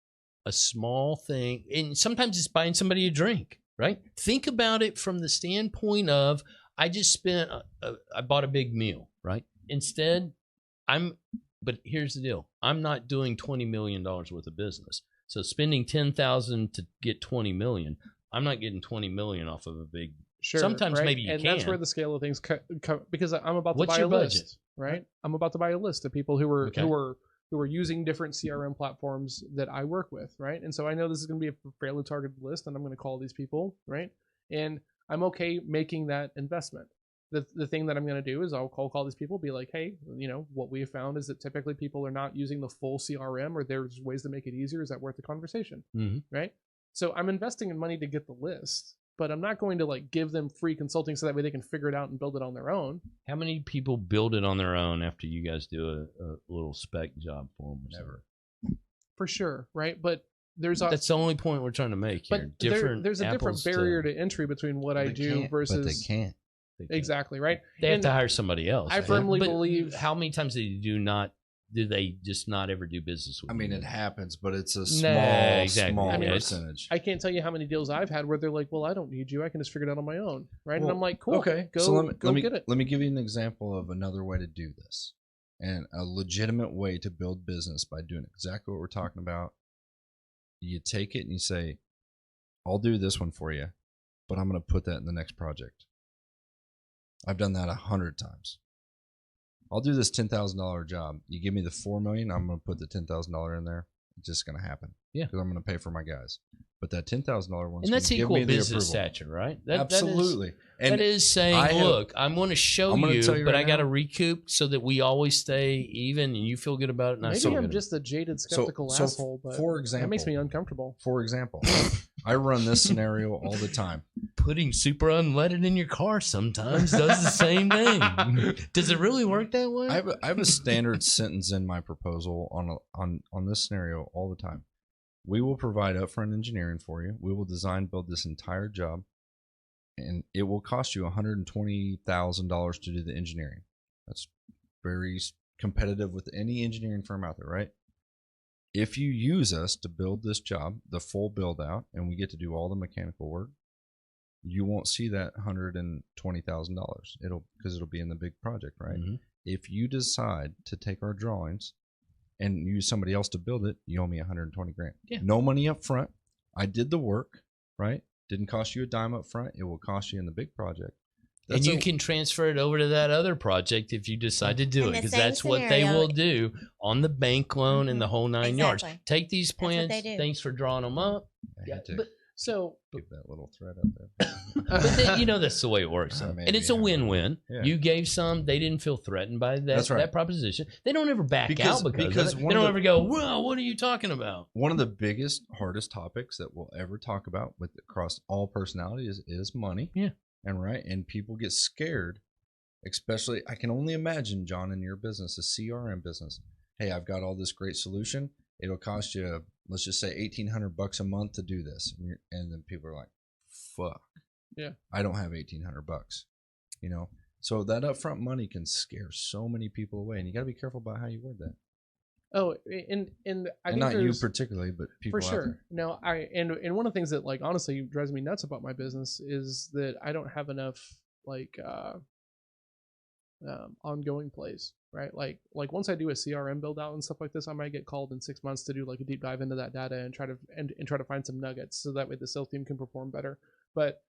A small thing, and sometimes it's buying somebody a drink, right? Think about it from the standpoint of I just spent, I bought a big meal, right? Instead, but here's the deal: I'm not doing $20 million worth of business, so spending $10,000 to get $20 million, I'm not getting $20 million off of a big. Sure. Sometimes right? maybe you and can. that's where the scale of things because I'm about to What's buy your a budget? list, right? I'm about to buy a list of people who are Okay. who are using different CRM platforms that I work with, right? And so I know this is going to be a fairly targeted list, and I'm going to call these people, right? And I'm okay making that investment. The thing that I'm going to do is I'll call these people, be like, hey, what we have found is that typically people are not using the full CRM, or there's ways to make it easier. Is that worth the conversation, right? So I'm investing in money to get the list, but I'm not going to like give them free consulting so that way they can figure it out and build it on their own. How many people build it on their own after you guys do a little spec job for them? Never. For sure, right? But there's That's the only point we're trying to make here. but there's a different apples barrier to entry between what I They do can't, versus But they can't. exactly right. They have And to hire somebody else. I firmly But believe- How many times do they just not ever do business with I you? mean, it happens, but it's a Nah, small, exactly. small I mean, percentage. I can't tell you how many deals I've had where they're like, "Well, I don't need you. I can just figure it out on my own." Right? Well, and I'm like, "Cool. Okay, Go, so go get it." Let me give you an example of another way to do this, and a legitimate way to build business by doing exactly what we're talking about. You take it and you say, "I'll do this one for you, but I'm going to put that in the next project." I've done that 100 times. I'll do this $10,000 job. You give me the $4 million, I'm going to put the $10,000 in there. It's just going to happen. Yeah. Because I'm going to pay for my guys. But that $10,000 one, and that's give equal me the business approval. stature, right? That Absolutely. That is saying, look, I'm going to show I'm gonna you, tell you but right I got to now- recoup so that we always stay even and you feel good about it. And I Maybe feel I'm good. just a jaded, skeptical so asshole, but for that makes example- me uncomfortable. For example, I run this scenario all the time. Putting super unleaded in your car sometimes does the same thing. Does it really work that way? I have a standard sentence in my proposal on this scenario all the time. We will provide upfront engineering for you. We will design, build this entire job, and it will cost you $120,000 to do the engineering. That's very competitive with any engineering firm out there, right? If you use us to build this job, the full build out, and we get to do all the mechanical work, you won't see that $120,000. It'll be in the big project, right? Mhm. If you decide to take our drawings and use somebody else to build it, you owe me $120,000. Yeah. No money up front. I did the work, right? Didn't cost you a dime up front. It will cost you in the big project. And you can transfer it over to that other project if you decide to do In it, the because same that's what they scenario- will do on the bank loan and the whole 9 yards. Exactly. Take these what plans. they do. Thanks for drawing them up. I Yeah, had to but So, keep that little thread up there. but then, that's the way it works. though. Maybe, And it's a yeah. win-win. Yeah. You gave some; they didn't feel threatened by that, That's right. that proposition. They don't ever back Because- out because because of it. one They of don't the- ever go, "Well, what are you talking about?" One of the biggest, hardest topics that we'll ever talk about with across all personalities is money. Yeah. And people get scared, especially I can only imagine, John, in your business, a CRM business. hey, I've got all this great solution. It'll cost you, let's just say $1,800 a month to do this. And then people are like, fuck. Yeah. I don't have $1,800, you know? So that upfront money can scare so many people away, and you got to be careful about how you word that. Oh, and I think not you there's- particularly, but people for out sure. there. No, and one of the things that like honestly drives me nuts about my business is that I don't have enough like ongoing plays, right? Like once I do a CRM build out and stuff like this, I might get called in 6 months to do like a deep dive into that data and try to find some nuggets so that way the sales team can perform better. But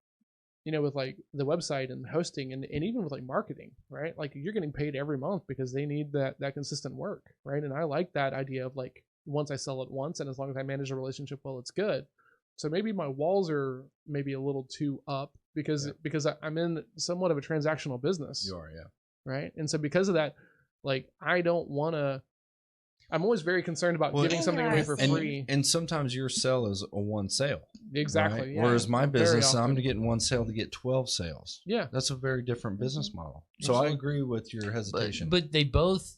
you know, with like the website and hosting and even with like marketing, right? Like you're getting paid every month because they need that consistent work, right? And I like that idea of like once I sell it once, and as long as I manage the relationship well, it's good. So maybe my walls are maybe a little too up because I'm in somewhat of a transactional business. You are, yeah. Right. And so because of that, like I don't want to. I'm always very concerned about giving something away for free. And sometimes your sale is a one sale. Exactly. Right? Yeah. Whereas my Very business, often. I'm getting one sale to get 12 sales. Yeah. That's a very different business model. So I agree with your hesitation. But they both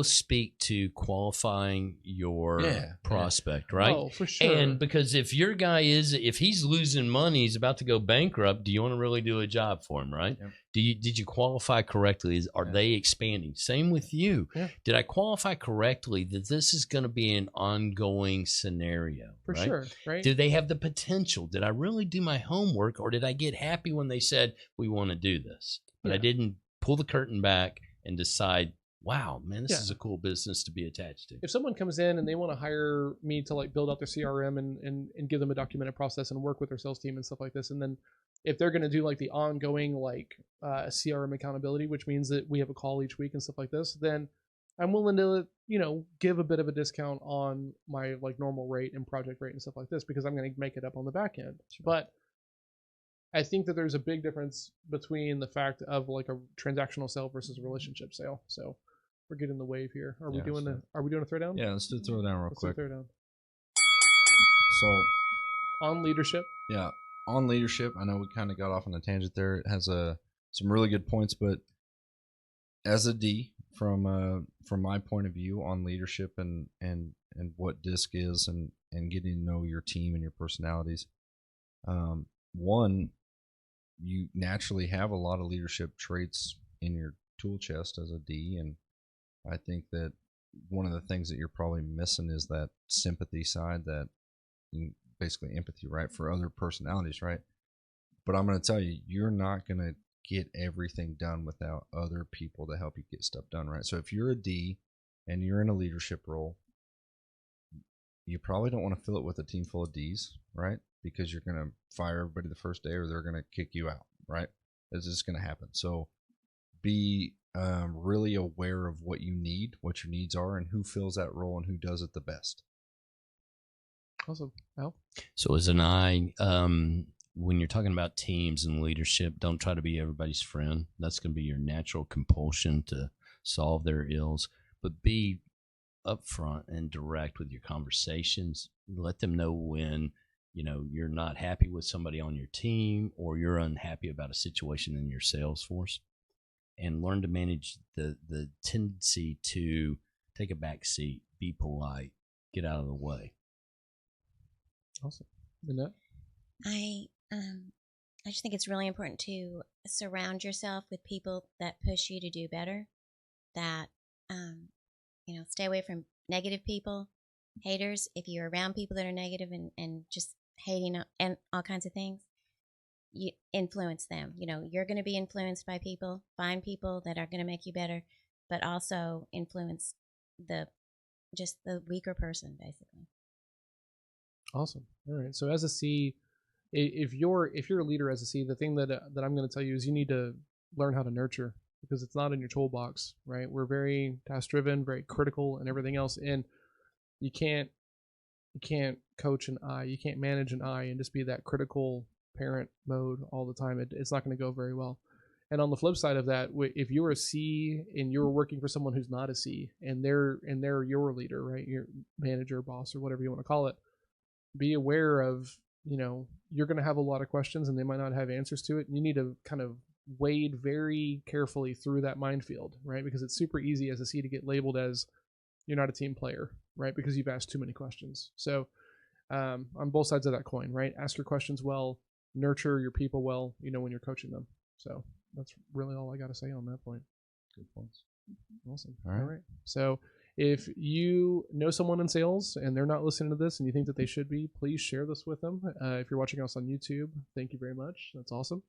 speak to qualifying your prospect, right? Oh, for sure. And because if he's losing money, he's about to go bankrupt, do you want to really do a job for him, right? Yep. Did you qualify correctly? Are they expanding? Same with you. Yeah. Did I qualify correctly that this is going to be an ongoing scenario? For right? sure. Right. Do they have the potential? Did I really do my homework, or did I get happy when they said we want to do this? But I didn't pull the curtain back and decide, wow, man, this is a cool business to be attached to. If someone comes in and they want to hire me to like build out their CRM and give them a documented process and work with their sales team and stuff like this, and then if they're going to do like the ongoing like CRM accountability, which means that we have a call each week and stuff like this, then I'm willing to, you know, give a bit of a discount on my like normal rate and project rate and stuff like this because I'm going to make it up on the back end. Sure. But I think that there's a big difference between the fact of like a transactional sale versus a relationship sale. So we're getting the wave here. Are we doing a throwdown? Yeah, let's do a throwdown real quick. Do a throwdown. So on leadership. Yeah, on leadership. I know we kind of got off on a tangent there. It has some really good points, but as a D, from my point of view on leadership and what DISC is and getting to know your team and your personalities, one, you naturally have a lot of leadership traits in your tool chest as a D, and I think that one of the things that you're probably missing is that sympathy side, that basically empathy, right, for other personalities, right? But I'm going to tell you, you're not going to get everything done without other people to help you get stuff done, right? So if you're a D and you're in a leadership role, you probably don't want to fill it with a team full of Ds, right? Because you're going to fire everybody the first day or they're going to kick you out, right? It's just going to happen. So be really aware of what you need, what your needs are, and who fills that role and who does it the best. Awesome. Al? So as an I, when you're talking about teams and leadership, don't try to be everybody's friend. That's going to be your natural compulsion to solve their ills. But be upfront and direct with your conversations. Let them know when you're not happy with somebody on your team or you're unhappy about a situation in your sales force, and learn to manage the tendency to take a back seat, be polite, get out of the way. Awesome. Annette? I just think it's really important to surround yourself with people that push you to do better, that stay away from negative people, haters. If you're around people that are negative and just hating and all kinds of things, you influence them. You're going to be influenced by people. Find people that are going to make you better, but also influence the weaker person, basically. Awesome. All right. So as a C, if you're a leader as a C, the thing that I'm going to tell you is you need to learn how to nurture, because it's not in your toolbox, right? We're very task driven, very critical, and everything else. And you can't coach an I, you can't manage an I and just be that critical parent mode all the time. It's not going to go very well. And on the flip side of that, if you're a C and you're working for someone who's not a C and they're your leader, right? Your manager, boss, or whatever you want to call it, be aware of, you're going to have a lot of questions and they might not have answers to it. And you need to kind of wade very carefully through that minefield, right? Because it's super easy as a C to get labeled as you're not a team player, right? Because you've asked too many questions. So on both sides of that coin, right? Ask your questions well, nurture your people well, when you're coaching them. So that's really all I got to say on that point. Good points. Awesome. All right. So if you know someone in sales and they're not listening to this and you think that they should be, please share this with them. If you're watching us on YouTube, thank you very much. That's awesome.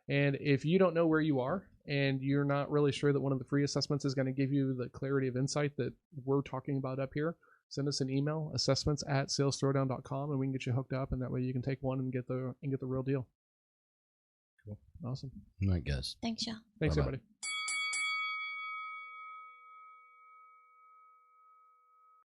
And if you don't know where you are and you're not really sure that one of the free assessments is going to give you the clarity of insight that we're talking about up here, send us an email, assessments@salesthrowdown.com, and we can get you hooked up, and that way you can take one and get the real deal. Cool. Awesome. All right, guys. Thanks, y'all. Thanks, Bye-bye. everybody.